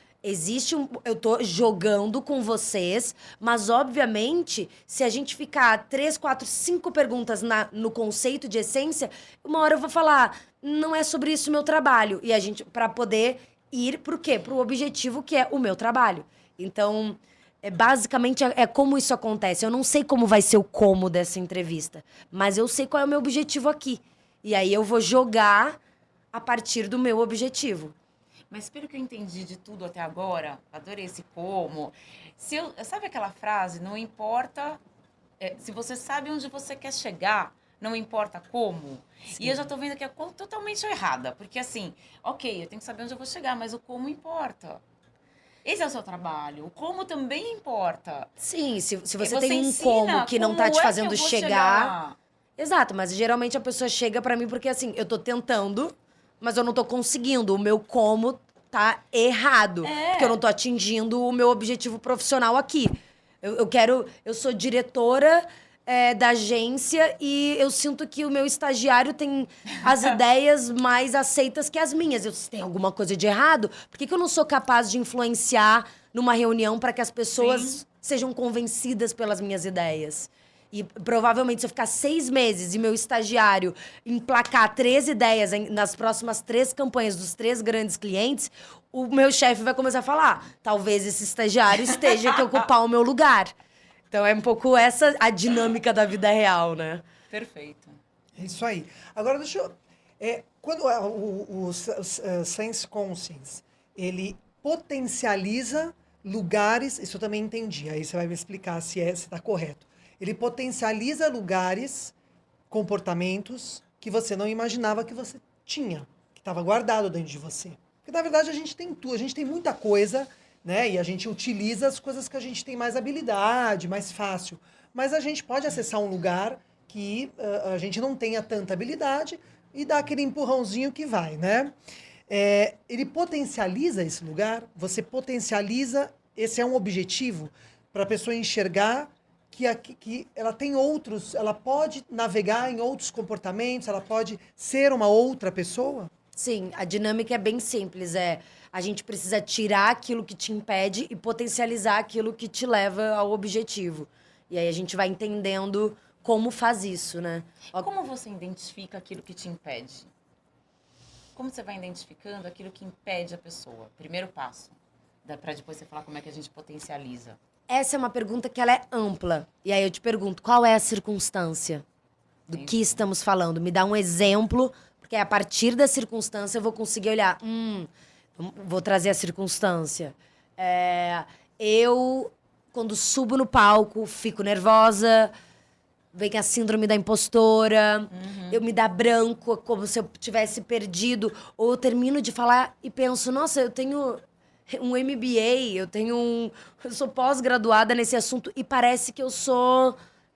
eu tô jogando com vocês, mas obviamente, se a gente ficar 3, 4, 5 perguntas no conceito de essência, uma hora eu vou falar, não é sobre isso o meu trabalho. E a gente, para poder ir pro quê? Pro objetivo que é o meu trabalho. Então, basicamente é como isso acontece. Eu não sei como vai ser o como dessa entrevista, mas eu sei qual é o meu objetivo aqui. E aí eu vou jogar a partir do meu objetivo. Mas pelo que eu entendi de tudo até agora, adorei esse como. Sabe aquela frase? Não importa. Se você sabe onde você quer chegar, não importa como. Sim. E eu já tô vendo que é totalmente errada. Porque assim, ok, eu tenho que saber onde eu vou chegar, mas o como importa. Esse é o seu trabalho. O como também importa. Sim, se você tem um como que não tá te fazendo chegar. Exato, mas geralmente a pessoa chega pra mim porque assim, eu tô tentando, mas eu não tô conseguindo. O meu como tá errado. Porque eu não tô atingindo o meu objetivo profissional aqui. Eu sou diretora da agência e eu sinto que o meu estagiário tem as ideias mais aceitas que as minhas. Se tem alguma coisa de errado, por que eu não sou capaz de influenciar numa reunião para que as pessoas sejam convencidas pelas minhas ideias? E provavelmente, se eu ficar 6 meses e meu estagiário emplacar 3 ideias nas próximas 3 campanhas dos 3 grandes clientes, o meu chefe vai começar a falar: talvez esse estagiário esteja que ocupar o meu lugar. Então é um pouco essa a dinâmica da vida real, né? Perfeito. É isso aí. Agora, deixa eu... quando o Sense Conscience, ele potencializa lugares... Isso eu também entendi. Aí você vai me explicar se está correto. Ele potencializa lugares, comportamentos que você não imaginava que você tinha, que estava guardado dentro de você. Porque, na verdade, a gente tem tudo, a gente tem muita coisa, né? E a gente utiliza as coisas que a gente tem mais habilidade, mais fácil. Mas a gente pode acessar um lugar que a gente não tenha tanta habilidade e dar aquele empurrãozinho que vai, né? Ele potencializa esse lugar, você potencializa, esse é um objetivo para a pessoa enxergar que ela tem outros, ela pode navegar em outros comportamentos, ela pode ser uma outra pessoa? Sim, a dinâmica é bem simples. A gente precisa tirar aquilo que te impede e potencializar aquilo que te leva ao objetivo. E aí a gente vai entendendo como faz isso, né? Como você identifica aquilo que te impede? Como você vai identificando aquilo que impede a pessoa? Primeiro passo. Para depois você falar como é que a gente potencializa. Essa é uma pergunta que ela é ampla. E aí eu te pergunto, qual é a circunstância do que estamos falando? Me dá um exemplo, porque a partir da circunstância eu vou conseguir olhar. Vou trazer a circunstância. Eu, quando subo no palco, fico nervosa, vem a síndrome da impostora, eu me dá branco, como se eu tivesse perdido. Ou eu termino de falar e penso, nossa, eu tenho um MBA, eu sou pós-graduada nesse assunto e parece que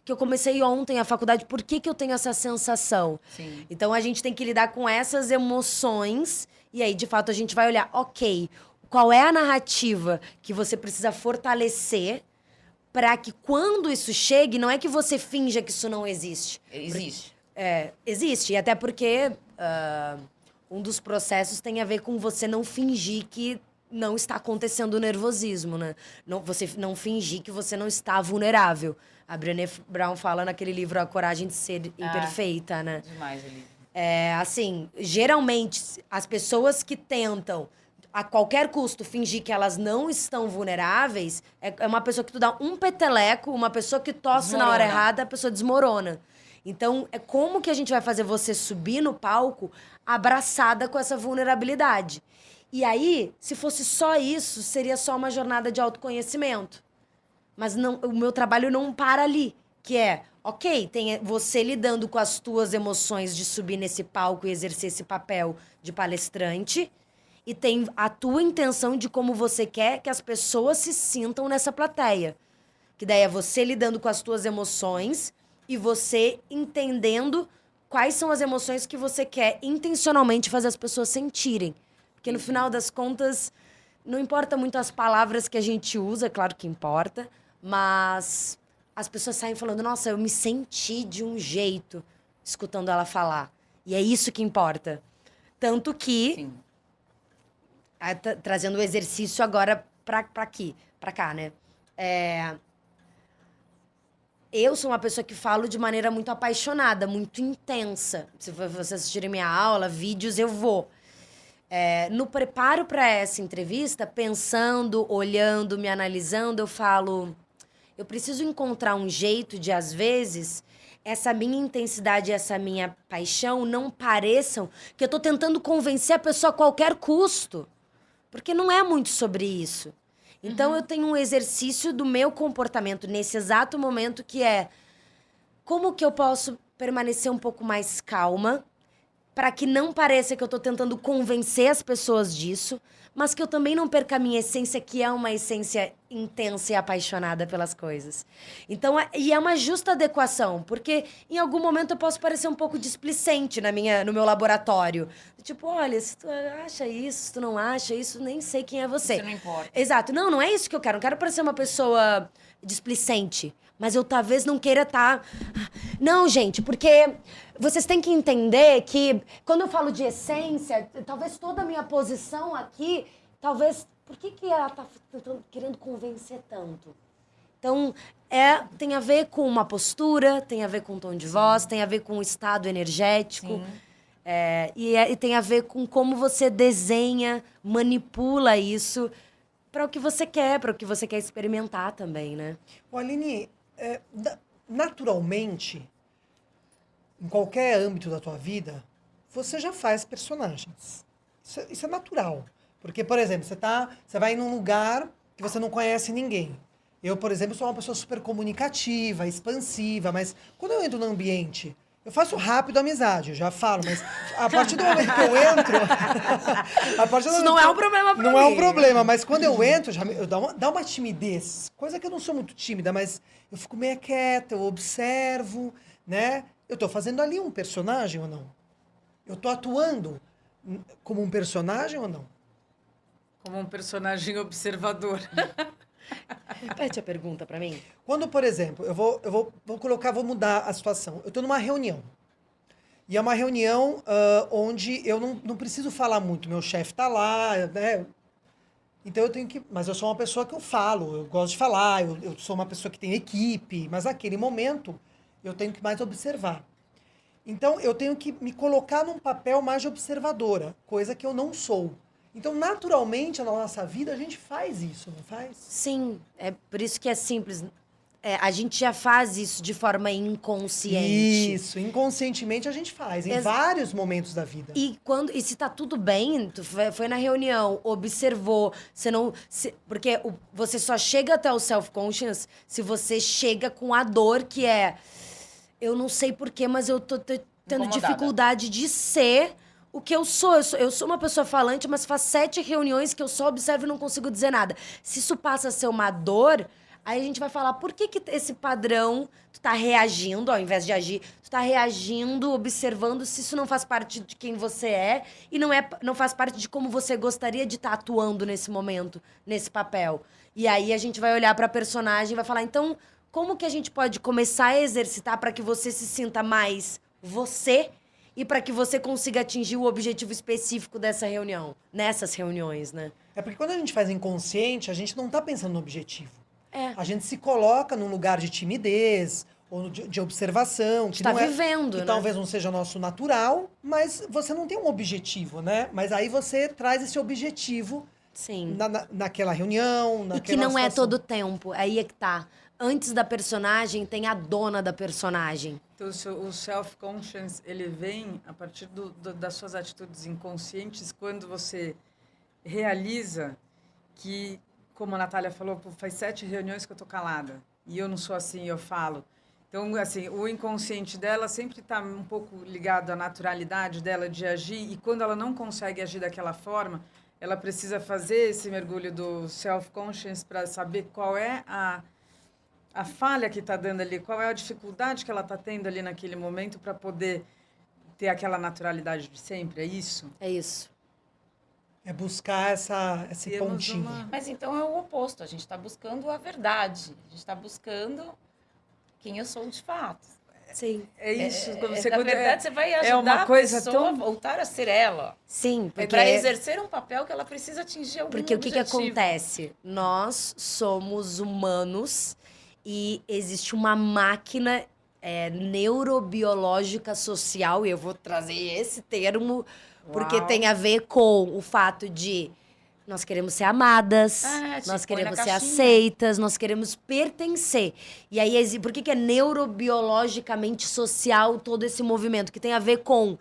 que eu comecei ontem a faculdade. Por que eu tenho essa sensação? Sim. Então, a gente tem que lidar com essas emoções e aí, de fato, a gente vai olhar, ok, qual é a narrativa que você precisa fortalecer para que quando isso chegue, não é que você finja que isso não existe. Existe. Existe. E até porque um dos processos tem a ver com você não fingir que não está acontecendo o nervosismo, né? Você não fingir que você não está vulnerável. A Brené Brown fala naquele livro A Coragem de Ser Imperfeita, né? Demais o livro. Assim, geralmente, as pessoas que tentam, a qualquer custo, fingir que elas não estão vulneráveis, é uma pessoa que tu dá um peteleco, uma pessoa que tosse na hora errada, a pessoa desmorona. Então, é como que a gente vai fazer você subir no palco abraçada com essa vulnerabilidade? E aí, se fosse só isso, seria só uma jornada de autoconhecimento. Mas não, o meu trabalho não para ali, que é, ok, tem você lidando com as tuas emoções de subir nesse palco e exercer esse papel de palestrante, e tem a tua intenção de como você quer que as pessoas se sintam nessa plateia. Que daí é você lidando com as tuas emoções e você entendendo quais são as emoções que você quer intencionalmente fazer as pessoas sentirem. Porque no final das contas, não importa muito as palavras que a gente usa, claro que importa, mas as pessoas saem falando, nossa, eu me senti de um jeito escutando ela falar. E é isso que importa. Tanto que, Sim. trazendo o exercício agora pra cá, né? Eu sou uma pessoa que falo de maneira muito apaixonada, muito intensa. Se vocês assistirem minha aula, vídeos, eu vou. No preparo para essa entrevista, pensando, olhando, me analisando, eu falo... Eu preciso encontrar um jeito de, às vezes, essa minha intensidade e essa minha paixão não pareçam que eu tô tentando convencer a pessoa a qualquer custo. Porque não é muito sobre isso. Então, eu tenho um exercício do meu comportamento nesse exato momento que é como que eu posso permanecer um pouco mais calma para que não pareça que eu tô tentando convencer as pessoas disso, mas que eu também não perca a minha essência, que é uma essência intensa e apaixonada pelas coisas. Então, e é uma justa adequação, porque em algum momento eu posso parecer um pouco displicente no meu laboratório. Tipo, olha, se tu acha isso, se tu não acha isso, nem sei quem é você. Isso não importa. Exato. Não é isso que eu quero. Não quero parecer uma pessoa displicente. Mas eu talvez não queira estar... Não, gente, porque vocês têm que entender que quando eu falo de essência, talvez toda a minha posição aqui, talvez... Por que ela tá querendo convencer tanto? Então, tem a ver com uma postura, tem a ver com um tom de voz, tem a ver com um estado energético. E tem a ver com como você desenha, manipula isso para o que você quer, para o que você quer experimentar também, né? Ô, Aline, naturalmente, em qualquer âmbito da tua vida, você já faz personagens. Isso é natural. Porque, por exemplo, você vai num lugar que você não conhece ninguém. Eu, por exemplo, sou uma pessoa super comunicativa, expansiva, mas quando eu entro no ambiente, eu faço rápido amizade, eu já falo, mas a partir do momento que eu entro... Isso não é um problema pra mim. Não é um problema, mas quando eu entro, dá uma timidez. Coisa que eu não sou muito tímida, mas eu fico meio quieta, eu observo, né? Eu tô fazendo ali um personagem ou não? Eu tô atuando como um personagem ou não? Como um personagem observador. Repete a pergunta pra mim. Quando, por exemplo, eu vou mudar a situação. Eu estou numa reunião. E é uma reunião onde eu não preciso falar muito. Meu chefe está lá, né? Então eu tenho que... Mas eu sou uma pessoa que eu falo, eu gosto de falar, eu sou uma pessoa que tem equipe, mas naquele momento eu tenho que mais observar. Então eu tenho que me colocar num papel mais de observadora, coisa que eu não sou. Então, naturalmente, na nossa vida, a gente faz isso, não faz? Sim, é por isso que é simples. A gente já faz isso de forma inconsciente. Isso, inconscientemente a gente faz, em vários momentos da vida. E se tá tudo bem, tu foi na reunião, observou, porque você só chega até o self-conscious se você chega com a dor que é... Eu não sei porquê, mas eu tô tendo Incomodada. dificuldade de ser... O que eu sou uma pessoa falante, mas faz 7 reuniões que eu só observo e não consigo dizer nada. Se isso passa a ser uma dor, aí a gente vai falar, por que esse padrão, tu tá reagindo, ao invés de agir, tu tá reagindo, observando se isso não faz parte de quem você é e não faz parte de como você gostaria de estar atuando nesse momento, nesse papel. E aí a gente vai olhar pra personagem e vai falar, então, como que a gente pode começar a exercitar para que você se sinta mais você e para que você consiga atingir o objetivo específico dessa reunião, nessas reuniões, né? É porque quando a gente faz inconsciente, a gente não está pensando no objetivo. É. A gente se coloca num lugar de timidez ou de observação. Que Tá não vivendo, que né? talvez não seja nosso natural, mas você não tem um objetivo, né? Mas aí você traz esse objetivo Sim. naquela reunião, naquela E que não é situação. todo tempo. Aí é que tá. antes da personagem tem a dona da personagem. Então, o self-conscious, ele vem a partir das suas atitudes inconscientes, quando você realiza que, como a Natália falou, "Pô, faz 7 reuniões que eu tô calada, e eu não sou assim, eu falo." Então, assim, o inconsciente dela sempre está um pouco ligado à naturalidade dela de agir, e quando ela não consegue agir daquela forma, ela precisa fazer esse mergulho do self-conscious para saber qual é a falha que está dando ali, qual é a dificuldade que ela está tendo ali naquele momento para poder ter aquela naturalidade de sempre, é isso? É isso. É buscar esse Temos pontinho. Mas então é o oposto, a gente está buscando a verdade, a gente está buscando quem eu sou de fato. Sim. É isso. Quando Na verdade, você vai ajudar uma coisa a pessoa tão... a voltar a ser ela. Sim, porque... Para exercer um papel que ela precisa atingir algum Porque o que objetivo. acontece? Nós somos humanos e existe uma máquina neurobiológica social, e eu vou trazer esse termo, porque Uau. tem a ver com o fato de nós queremos ser amadas, Ah, te nós põe na queremos ser caixinha. aceitas, nós queremos pertencer. E aí, por que é neurobiologicamente social todo esse movimento? Que tem a ver com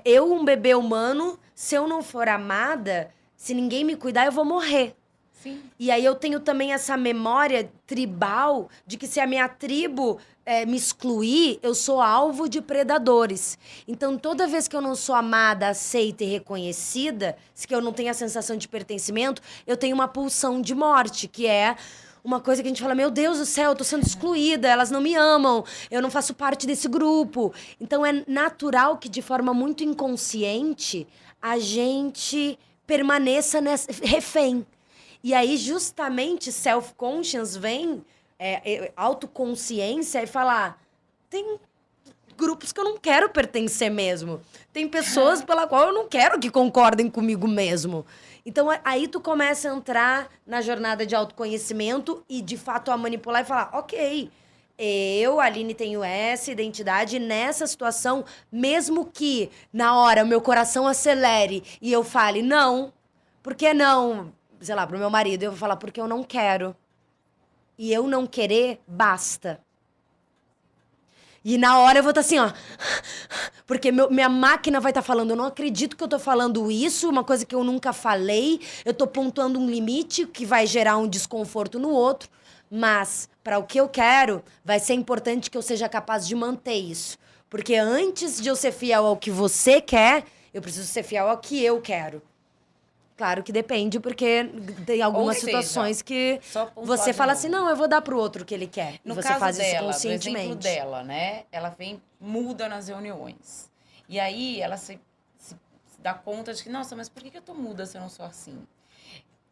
eu, um bebê humano, se eu não for amada, se ninguém me cuidar, eu vou morrer. Sim. E aí eu tenho também essa memória tribal de que se a minha tribo me excluir, eu sou alvo de predadores. Então, toda vez que eu não sou amada, aceita e reconhecida, se que eu não tenho a sensação de pertencimento, eu tenho uma pulsão de morte, que é uma coisa que a gente fala, meu Deus do céu, eu tô sendo excluída, elas não me amam, eu não faço parte desse grupo. Então, é natural que, de forma muito inconsciente, a gente permaneça refém. E aí, justamente, self-conscious vem, autoconsciência, e falar, tem grupos que eu não quero pertencer mesmo. Tem pessoas pela qual eu não quero que concordem comigo mesmo. Então, aí tu começa a entrar na jornada de autoconhecimento e, de fato, a manipular e falar, ok, eu, Aline, tenho essa identidade, e nessa situação, mesmo que, na hora, o meu coração acelere e eu fale, não, por que não? Sei lá, pro meu marido, eu vou falar, porque eu não quero. E eu não querer, basta. E na hora eu vou estar assim, ó. Porque minha máquina vai estar falando, eu não acredito que eu tô falando isso, uma coisa que eu nunca falei. Eu tô pontuando um limite que vai gerar um desconforto no outro. Mas, para o que eu quero, vai ser importante que eu seja capaz de manter isso. Porque antes de eu ser fiel ao que você quer, eu preciso ser fiel ao que eu quero. Claro que depende, porque tem algumas situações que você fala assim, não, eu vou dar pro outro o que ele quer. No e você caso faz dela, isso do conscientemente. exemplo dela, né? Ela muda nas reuniões. E aí ela se dá conta de que, nossa, mas por que eu tô muda se eu não sou assim?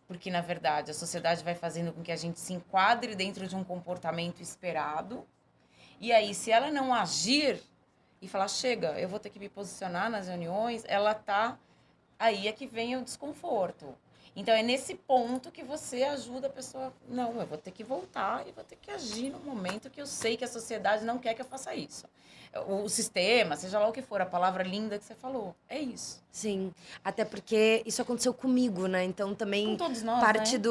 Porque, na verdade, a sociedade vai fazendo com que a gente se enquadre dentro de um comportamento esperado. E aí, se ela não agir e falar, chega, eu vou ter que me posicionar nas reuniões, ela tá... Aí é que vem o desconforto. Então, é nesse ponto que você ajuda a pessoa. Não, eu vou ter que voltar e vou ter que agir no momento que eu sei que a sociedade não quer que eu faça isso. O sistema, seja lá o que for, a palavra linda que você falou, é isso. Sim, até porque isso aconteceu comigo, né? Então, também Com todos nós, parte né?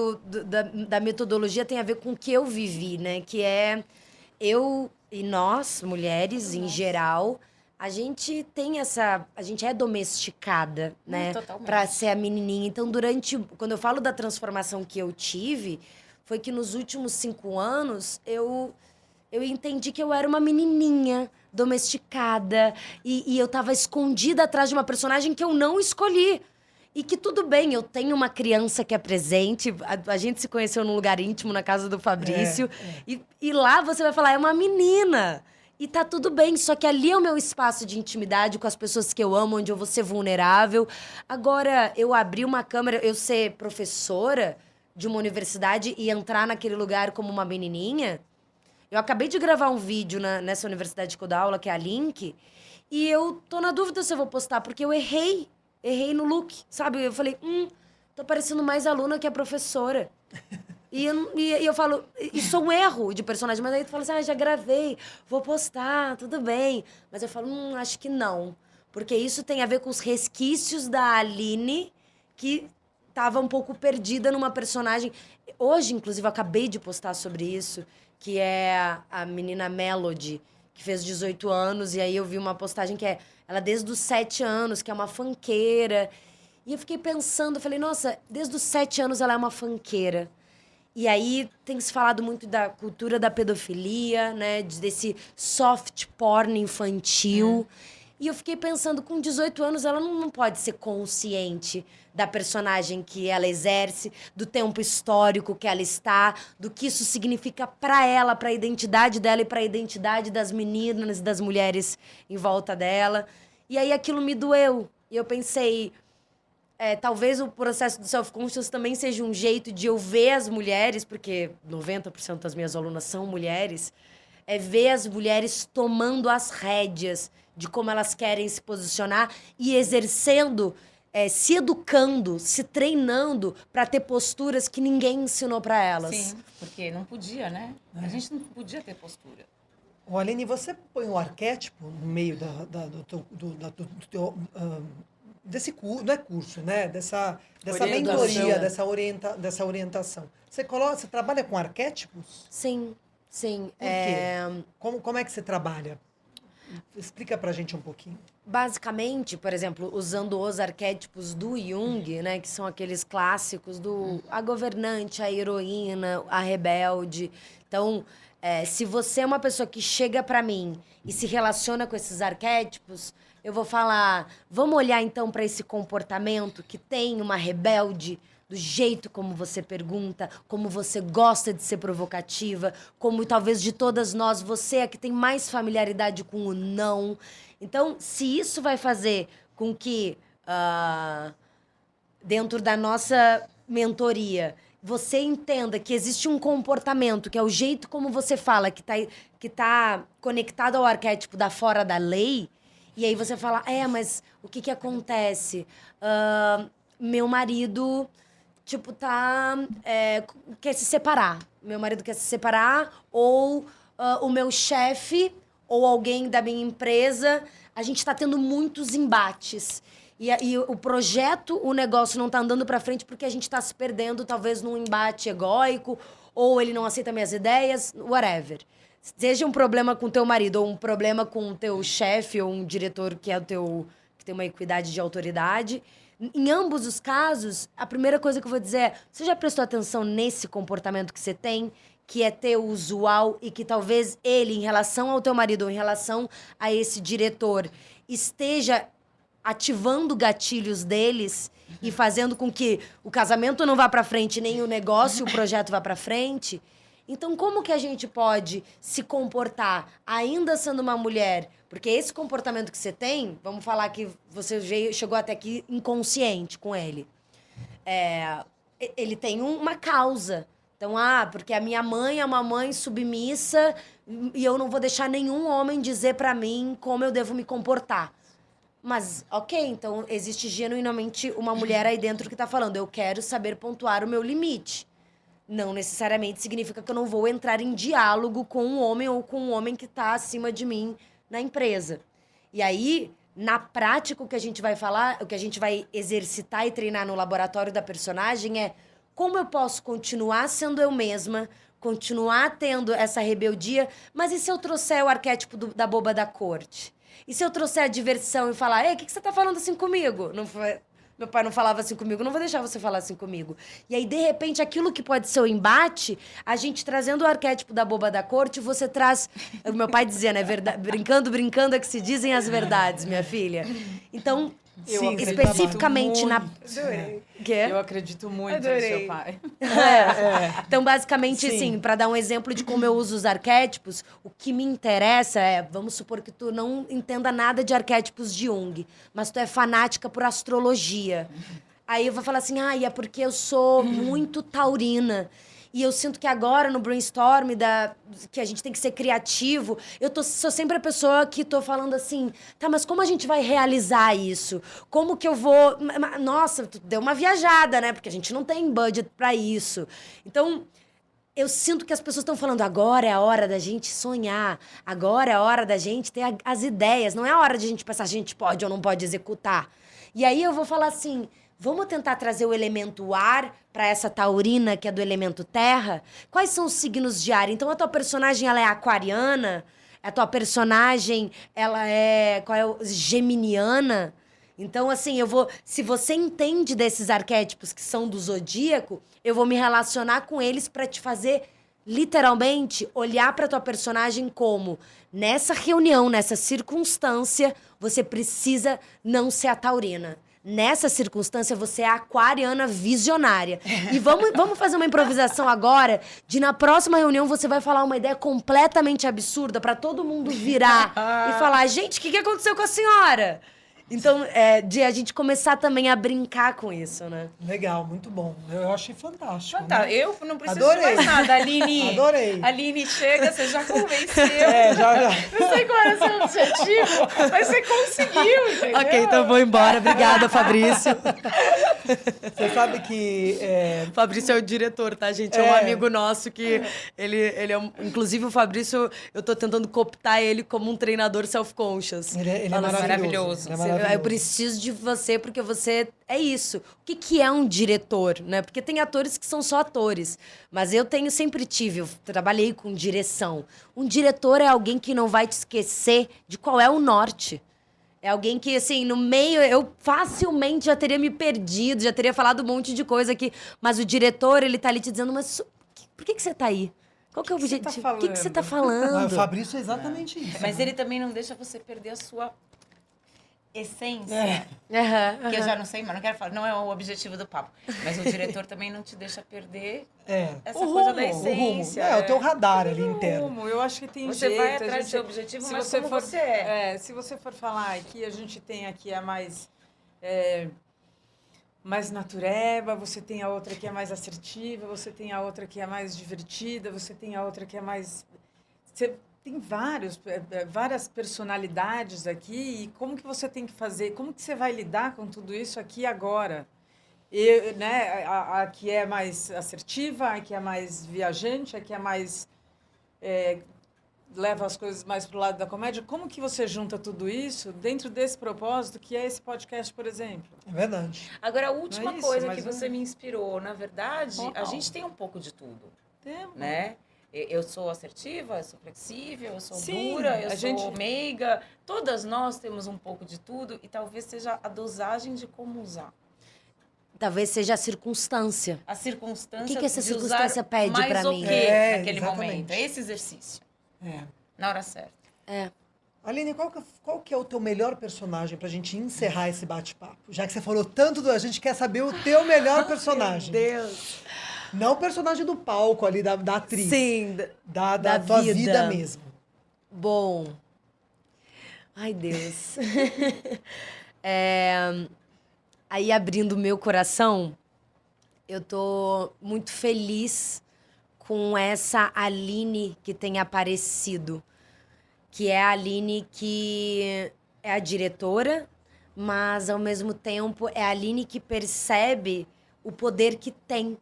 da metodologia tem a ver com o que eu vivi, né? Que é eu e nós, mulheres em geral... A gente é domesticada, né? Totalmente. Pra ser a menininha. Então, quando eu falo da transformação que eu tive, foi que nos últimos 5 anos, eu entendi que eu era uma menininha domesticada. E eu tava escondida atrás de uma personagem que eu não escolhi. E que tudo bem, eu tenho uma criança que é presente. A gente se conheceu num lugar íntimo, na casa do Fabrício. E lá você vai falar, é uma menina. E tá tudo bem, só que ali é o meu espaço de intimidade com as pessoas que eu amo, onde eu vou ser vulnerável. Agora, eu abrir uma câmera, eu ser professora de uma universidade e entrar naquele lugar como uma menininha. Eu acabei de gravar um vídeo nessa universidade que eu dou aula, que é a Link, e eu tô na dúvida se eu vou postar, porque eu errei no look, sabe? Eu falei, tô parecendo mais aluna que a professora. E eu falo, isso é um erro de personagem. Mas aí tu fala assim, já gravei, vou postar, tudo bem. Mas eu falo, acho que não. Porque isso tem a ver com os resquícios da Aline que tava um pouco perdida numa personagem. Hoje, inclusive, eu acabei de postar sobre isso, que é a menina Melody, que fez 18 anos, e aí eu vi uma postagem que é ela desde os 7 anos, que é uma funkeira. E eu fiquei pensando, eu falei, nossa, desde os 7 anos ela é uma funkeira. E aí tem se falado muito da cultura da pedofilia, né? Desse soft porn infantil. E eu fiquei pensando, com 18 anos, ela não pode ser consciente da personagem que ela exerce, do tempo histórico que ela está, do que isso significa para ela, para a identidade dela e para a identidade das meninas e das mulheres em volta dela. E aí aquilo me doeu. E eu pensei, talvez o processo do self-conscious também seja um jeito de eu ver as mulheres, porque 90% das minhas alunas são mulheres, ver as mulheres tomando as rédeas de como elas querem se posicionar e exercendo, se educando, se treinando para ter posturas que ninguém ensinou para elas. Sim, porque não podia, né? A gente não podia ter postura. Ô, Aline, você põe o arquétipo no meio desse curso, não é curso, né? Dessa mentoria, dessa orientação. Você trabalha com arquétipos? Sim, sim. Por quê? Como é que você trabalha? Explica pra gente um pouquinho. Basicamente, por exemplo, usando os arquétipos do Jung, né, que são aqueles clássicos do a governante, a heroína, a rebelde. Então, se você é uma pessoa que chega pra mim e se relaciona com esses arquétipos, eu vou falar, vamos olhar então para esse comportamento que tem uma rebelde, do jeito como você pergunta, como você gosta de ser provocativa, como talvez de todas nós, você é a que tem mais familiaridade com o não. Então, se isso vai fazer com que, dentro da nossa mentoria, você entenda que existe um comportamento, que é o jeito como você fala, que tá conectado ao arquétipo da fora da lei, e aí você fala, mas o que acontece? Meu marido... quer se separar. Meu marido quer se separar, ou o meu chefe, ou alguém da minha empresa. A gente está tendo muitos embates. E o projeto, o negócio não está andando para frente porque a gente está se perdendo, talvez, num embate egóico, ou ele não aceita minhas ideias, whatever. Seja um problema com o teu marido, ou um problema com o teu chefe, ou um diretor que tem uma equidade de autoridade... Em ambos os casos, a primeira coisa que eu vou dizer é, você já prestou atenção nesse comportamento que você tem, que é teu usual e que talvez ele, em relação ao teu marido ou em relação a esse diretor, esteja ativando gatilhos deles e fazendo com que o casamento não vá para frente, nem o negócio, o projeto vá para frente? Então, como que a gente pode se comportar ainda sendo uma mulher? Porque esse comportamento que você tem, vamos falar que você chegou até aqui inconsciente com ele. Ele tem uma causa. Então, porque a minha mãe é uma mãe submissa e eu não vou deixar nenhum homem dizer pra mim como eu devo me comportar. Mas, ok, então existe genuinamente uma mulher aí dentro que tá falando, eu quero saber pontuar o meu limite. Não necessariamente significa que eu não vou entrar em diálogo com um homem ou com um homem que está acima de mim na empresa. E aí, na prática, o que a gente vai falar, o que a gente vai exercitar e treinar no laboratório da personagem é como eu posso continuar sendo eu mesma, continuar tendo essa rebeldia, mas e se eu trouxer o arquétipo da boba da corte? E se eu trouxer a diversão e falar, o que você tá falando assim comigo? Não foi... Meu pai não falava assim comigo, não vou deixar você falar assim comigo. E aí, de repente, aquilo que pode ser o embate, a gente trazendo o arquétipo da boba da corte, você traz... O meu pai dizia, né? Brincando é que se dizem as verdades, minha filha. Então, Sim, especificamente na... Eu acredito muito no seu pai. Então, basicamente, assim, para dar um exemplo de como eu uso os arquétipos, o que me interessa vamos supor que tu não entenda nada de arquétipos de Jung, mas tu é fanática por astrologia. Aí eu vou falar assim, é porque eu sou muito taurina. E eu sinto que agora, no brainstorm, que a gente tem que ser criativo, sou sempre a pessoa que tô falando assim, tá, mas como a gente vai realizar isso? Como que eu vou... Nossa, deu uma viajada, né? Porque a gente não tem budget pra isso. Então, eu sinto que as pessoas estão falando, agora é a hora da gente sonhar, agora é a hora da gente ter as ideias, não é a hora de a gente pensar se a gente pode ou não pode executar. E aí eu vou falar assim, Vamos tentar trazer o elemento ar para essa taurina, que é do elemento terra? Quais são os signos de ar? Então, a tua personagem, ela é aquariana? A tua personagem, ela é... Qual é o... Geminiana? Então, assim, se você entende desses arquétipos que são do zodíaco, eu vou me relacionar com eles para te fazer, literalmente, olhar para tua personagem como, nessa reunião, nessa circunstância, você precisa não ser a taurina. Nessa circunstância, você é a aquariana visionária. E vamos fazer uma improvisação agora, de na próxima reunião você vai falar uma ideia completamente absurda para todo mundo virar e falar, gente, o que aconteceu com a senhora? Então, de a gente começar também a brincar com isso, né? Legal, muito bom. Eu achei fantástico. Fantástico. Né? Eu não preciso Adorei. de mais nada, Aline. Adorei. Aline, chega, você já convenceu. Já. Não sei qual era o seu objetivo, mas você conseguiu, entendeu? Ok, então vou embora. Obrigada, Fabrício. Você sabe que... Fabrício é o diretor, tá, gente? É um amigo nosso que ele é... Inclusive, o Fabrício, eu tô tentando cooptar ele como um treinador self-conscious. Ele é Fala assim, maravilhoso. maravilhoso. Ele é maravilhoso. Eu preciso de você, porque você é isso. O que é um diretor, né? Porque tem atores que são só atores. Mas eu sempre tive, eu trabalhei com direção. Um diretor é alguém que não vai te esquecer de qual é o norte. É alguém que, assim, no meio, eu facilmente já teria me perdido, já teria falado um monte de coisa aqui. Mas o diretor, ele tá ali te dizendo, mas por que você tá aí? Qual que é o objetivo? O que você tá O falando? Fabrício é exatamente isso. Mas ele também não deixa você perder a sua essência. Aham, Que eu já não sei, mas não quero falar, não é o objetivo do papo. Mas o diretor também não te deixa perder essa O coisa rumo, da essência. o teu radar ali interno. Rumo, eu acho que tem Você jeito. vai a atrás gente- do seu objetivo, se mas você como for, você é. Se você for falar que a gente tem aqui a mais natureba, você tem a outra que é mais assertiva, você tem a outra que é mais divertida, você tem a outra que é mais... Você tem várias personalidades aqui, e como que você tem que fazer, como que você vai lidar com tudo isso aqui agora? A que é mais assertiva, a que é mais viajante, a que é mais... leva as coisas mais para o lado da comédia. Como que você junta tudo isso dentro desse propósito que é esse podcast, por exemplo? É verdade. Agora, a última Não é isso, coisa mas que você me inspirou, na verdade, a Total. gente tem um pouco de tudo, Temos. né? Eu sou assertiva, eu sou flexível, eu sou Sim, dura, eu a sou gente- meiga. Todas nós temos um pouco de tudo e talvez seja a dosagem de como usar. Talvez seja a circunstância. A circunstância O que essa de circunstância usar pede mais pra o mim? quê naquele Exatamente. momento. É esse exercício, É. na hora certa. Aline, qual que é o teu melhor personagem pra gente encerrar esse bate-papo? Já que você falou tanto, a gente quer saber o teu melhor personagem. Deus. Não o personagem do palco ali, da atriz. Sim. Da da tua vida. vida mesmo. Bom. Ai, Deus. Aí, abrindo o meu coração, eu tô muito feliz com essa Aline que tem aparecido. Que é a Aline que é a diretora, mas, ao mesmo tempo, é a Aline que percebe o poder que tem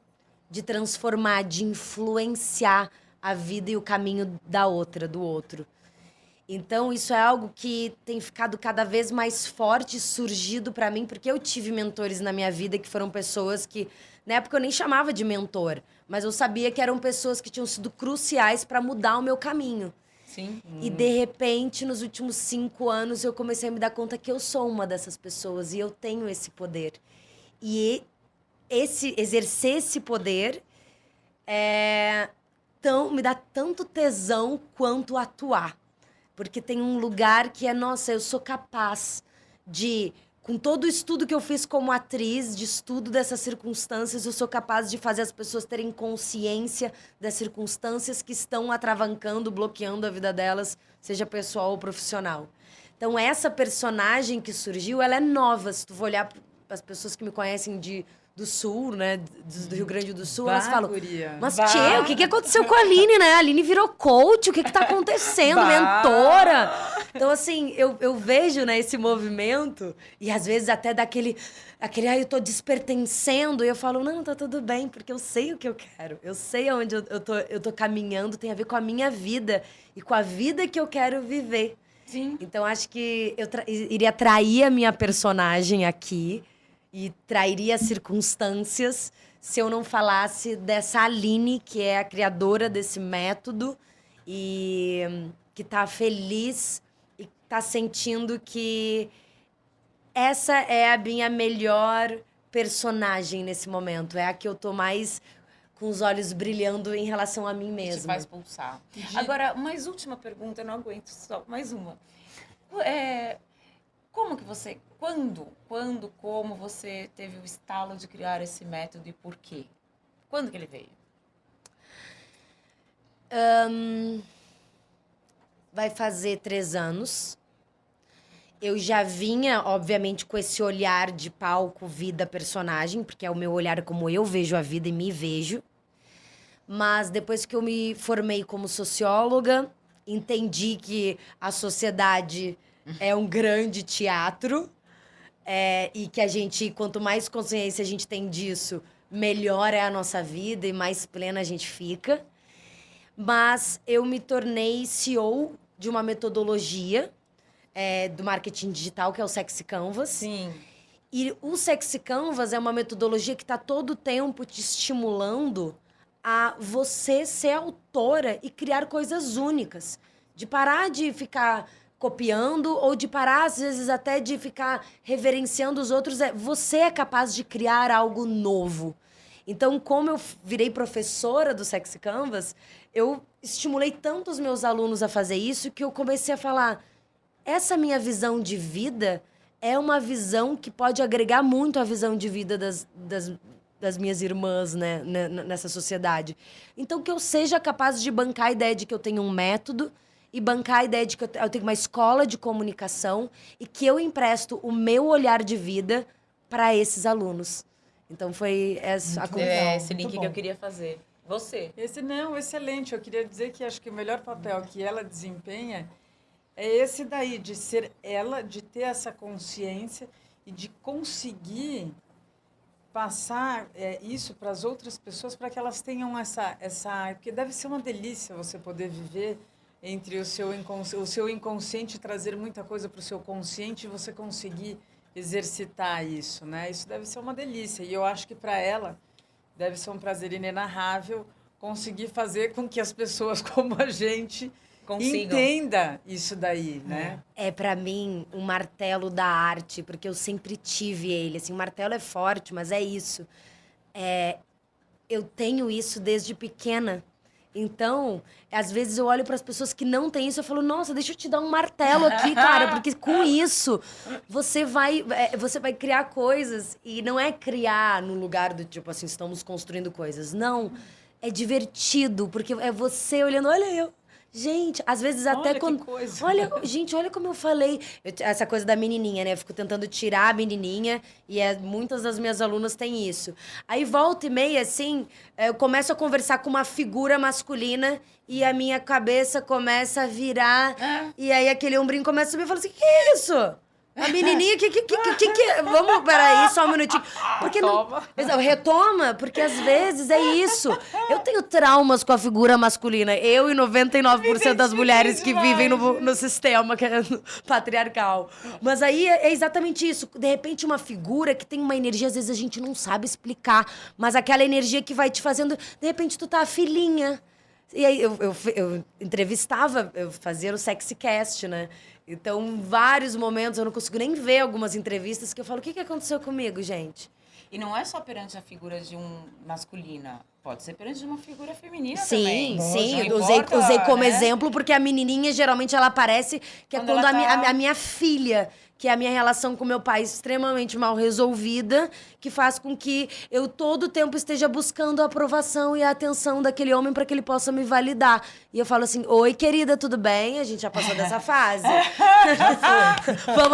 de transformar, de influenciar a vida e o caminho da outra, do outro. Então, isso é algo que tem ficado cada vez mais forte, surgido para mim, porque eu tive mentores na minha vida que foram pessoas que, na época, eu nem chamava de mentor, mas eu sabia que eram pessoas que tinham sido cruciais para mudar o meu caminho. Sim. E, de repente, nos últimos 5 anos, eu comecei a me dar conta que eu sou uma dessas pessoas e eu tenho esse poder. E exercer esse poder me dá tanto tesão quanto atuar. Porque tem um lugar que é, nossa, eu sou capaz de, com todo o estudo que eu fiz como atriz, de estudo dessas circunstâncias, eu sou capaz de fazer as pessoas terem consciência das circunstâncias que estão atravancando, bloqueando a vida delas, seja pessoal ou profissional. Então, essa personagem que surgiu, ela é nova. Se tu for olhar para as pessoas que me conhecem do Sul, né, do Rio Grande do Sul, elas falam... guria. Mas, tchê, o que aconteceu com a Aline, né? A Aline virou coach, o que tá acontecendo? Mentora. Então, assim, eu vejo, né, esse movimento e, às vezes, até dá aquele eu tô despertencendo. E eu falo, não, tá tudo bem, porque eu sei o que eu quero. Eu sei aonde eu tô caminhando, tem a ver com a minha vida e com a vida que eu quero viver. Sim. Então, acho que eu iria trair a minha personagem aqui e trairia circunstâncias se eu não falasse dessa Aline, que é a criadora desse método e que tá feliz e tá sentindo que essa é a minha melhor personagem nesse momento. É a que eu tô mais com os olhos brilhando em relação a mim Que te mesma. faz pulsar. Agora, mais última pergunta, eu não aguento, só mais uma. Como que você... como você teve o estalo de criar esse método e por quê? Quando que ele veio? Vai fazer 3 anos. Eu já vinha, obviamente, com esse olhar de palco, vida, personagem, porque é o meu olhar como eu vejo a vida e me vejo. Mas depois que eu me formei como socióloga, entendi que a sociedade é um grande teatro. E que a gente, quanto mais consciência a gente tem disso, melhor é a nossa vida e mais plena a gente fica. Mas eu me tornei CEO de uma metodologia do marketing digital, que é o Sexy Canvas. Sim. E o Sexy Canvas é uma metodologia que está todo o tempo te estimulando a você ser autora e criar coisas únicas. De parar de ficar copiando ou de parar, às vezes, até de ficar reverenciando os outros. Você é capaz de criar algo novo. Então, como eu virei professora do Sexy Canvas, eu estimulei tanto os meus alunos a fazer isso que eu comecei a falar, essa minha visão de vida é uma visão que pode agregar muito à visão de vida das minhas irmãs, né, nessa sociedade. Então, que eu seja capaz de bancar a ideia de que eu tenho um método e bancar a ideia de que eu tenho uma escola de comunicação e que eu empresto o meu olhar de vida para esses alunos. Então, foi essa a conclusão. Esse link que eu queria fazer. Você? Excelente. Eu queria dizer que acho que o melhor papel que ela desempenha é esse daí, de ser ela, de ter essa consciência e de conseguir passar isso para as outras pessoas, para que elas tenham essa... Porque deve ser uma delícia você poder viver entre o seu inconsciente, trazer muita coisa para o seu consciente e você conseguir exercitar isso, né? Isso deve ser uma delícia. E eu acho que para ela deve ser um prazer inenarrável conseguir fazer com que as pessoas como a gente entenda isso daí, né? É para mim um martelo da arte, porque eu sempre tive ele. Assim, o martelo é forte, mas é isso. Eu tenho isso desde pequena. Então, às vezes eu olho para as pessoas que não têm isso e falo, nossa, deixa eu te dar um martelo aqui, cara, porque com isso você vai criar coisas. E não é criar no lugar do tipo assim, estamos construindo coisas. Não, é divertido, porque é você olhando, olha eu. Gente, às vezes até olha quando... Que coisa. Olha, gente, olha como eu falei. Essa coisa da menininha, né? Eu fico tentando tirar a menininha e muitas das minhas alunas têm isso. Aí, volta e meia, assim, eu começo a conversar com uma figura masculina e a minha cabeça começa a virar. E aí, aquele ombrinho começa a subir e fala assim, que é isso? A menininha, que... Vamos, peraí, só um minutinho. Porque retoma, porque às vezes é isso. Eu tenho traumas com a figura masculina. Eu e 99% das mulheres que vivem no sistema que é patriarcal. Mas aí é exatamente isso. De repente, uma figura que tem uma energia, às vezes a gente não sabe explicar, mas aquela energia que vai te fazendo... De repente, tu tá a filhinha. E aí, eu entrevistava, eu fazia o Sexy Cast, né? Então, vários momentos, eu não consigo nem ver algumas entrevistas que eu falo, o que aconteceu comigo, gente? E não é só perante a figura de um masculina, pode ser perante de uma figura feminina sim, também. Sim, Não usei como né? exemplo, porque a menininha, geralmente, ela aparece que Quando é quando ela a minha filha, que é a minha relação com meu pai extremamente mal resolvida, que faz com que eu todo o tempo esteja buscando a aprovação e a atenção daquele homem para que ele possa me validar. E eu falo assim, oi, querida, tudo bem? A gente já passou dessa fase.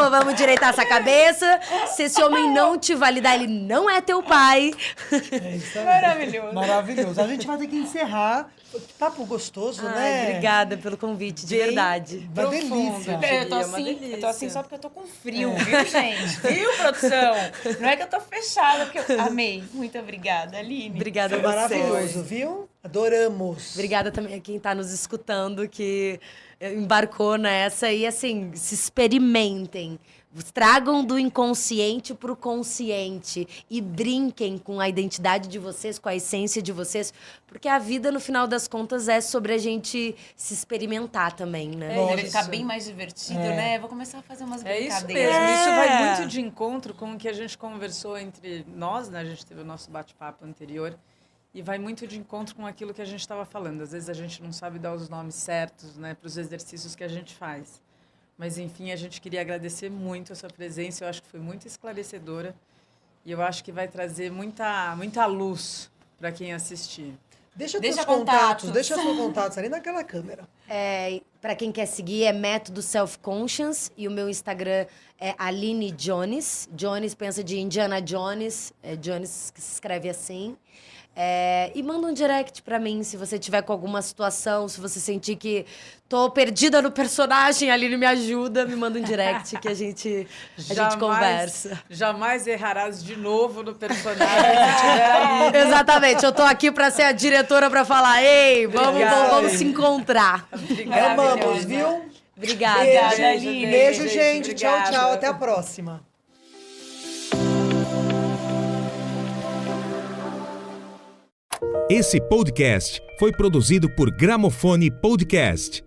vamos endireitar essa cabeça. Se esse homem não te validar, ele não é teu pai. É isso aí. Maravilhoso. Maravilhoso. A gente vai ter que encerrar. Papo gostoso, né? Obrigada pelo convite, de verdade. Uma delícia. Eu tô assim só porque eu tô com frio, viu, gente? Viu, produção? Não é que eu tô fechada, porque eu amei. Muito obrigada, Aline. Obrigada a Foi você. maravilhoso, viu? Adoramos. Obrigada também a quem tá nos escutando, que embarcou nessa. E, assim, se experimentem. Tragam do inconsciente pro consciente e brinquem com a identidade de vocês, com a essência de vocês, porque a vida, no final das contas, é sobre a gente se experimentar também, né? Ele Nossa. ficar bem mais divertido, né? Vou começar a fazer umas É isso brincadeiras. mesmo, isso vai muito de encontro com o que a gente conversou entre nós, né? A gente teve o nosso bate-papo anterior e vai muito de encontro com aquilo que a gente estava falando. Às vezes a gente não sabe dar os nomes certos, né, para os exercícios que a gente faz. Mas, enfim, a gente queria agradecer muito a sua presença, eu acho que foi muito esclarecedora e eu acho que vai trazer muita luz para quem assistir. Deixa Deixa teus contatos, contatos. deixa seus contatos ali naquela câmera. Para quem quer seguir, é Método Self Conscious e o meu Instagram é Aline Jones. Jones pensa de Indiana Jones, Jones que se escreve assim. E manda um direct pra mim se você tiver com alguma situação, se você sentir que tô perdida no personagem, a Aline me ajuda, me manda um direct que a gente conversa. Jamais errarás de novo no personagem se tiver ali. Exatamente, eu tô aqui pra ser a diretora pra falar, ei, vamos se encontrar. Amamos, viu? Obrigada. Beijo, Aline. Beijo, gente. Tchau, Obrigada. tchau. Até a próxima. Esse podcast foi produzido por Gramofone Podcast.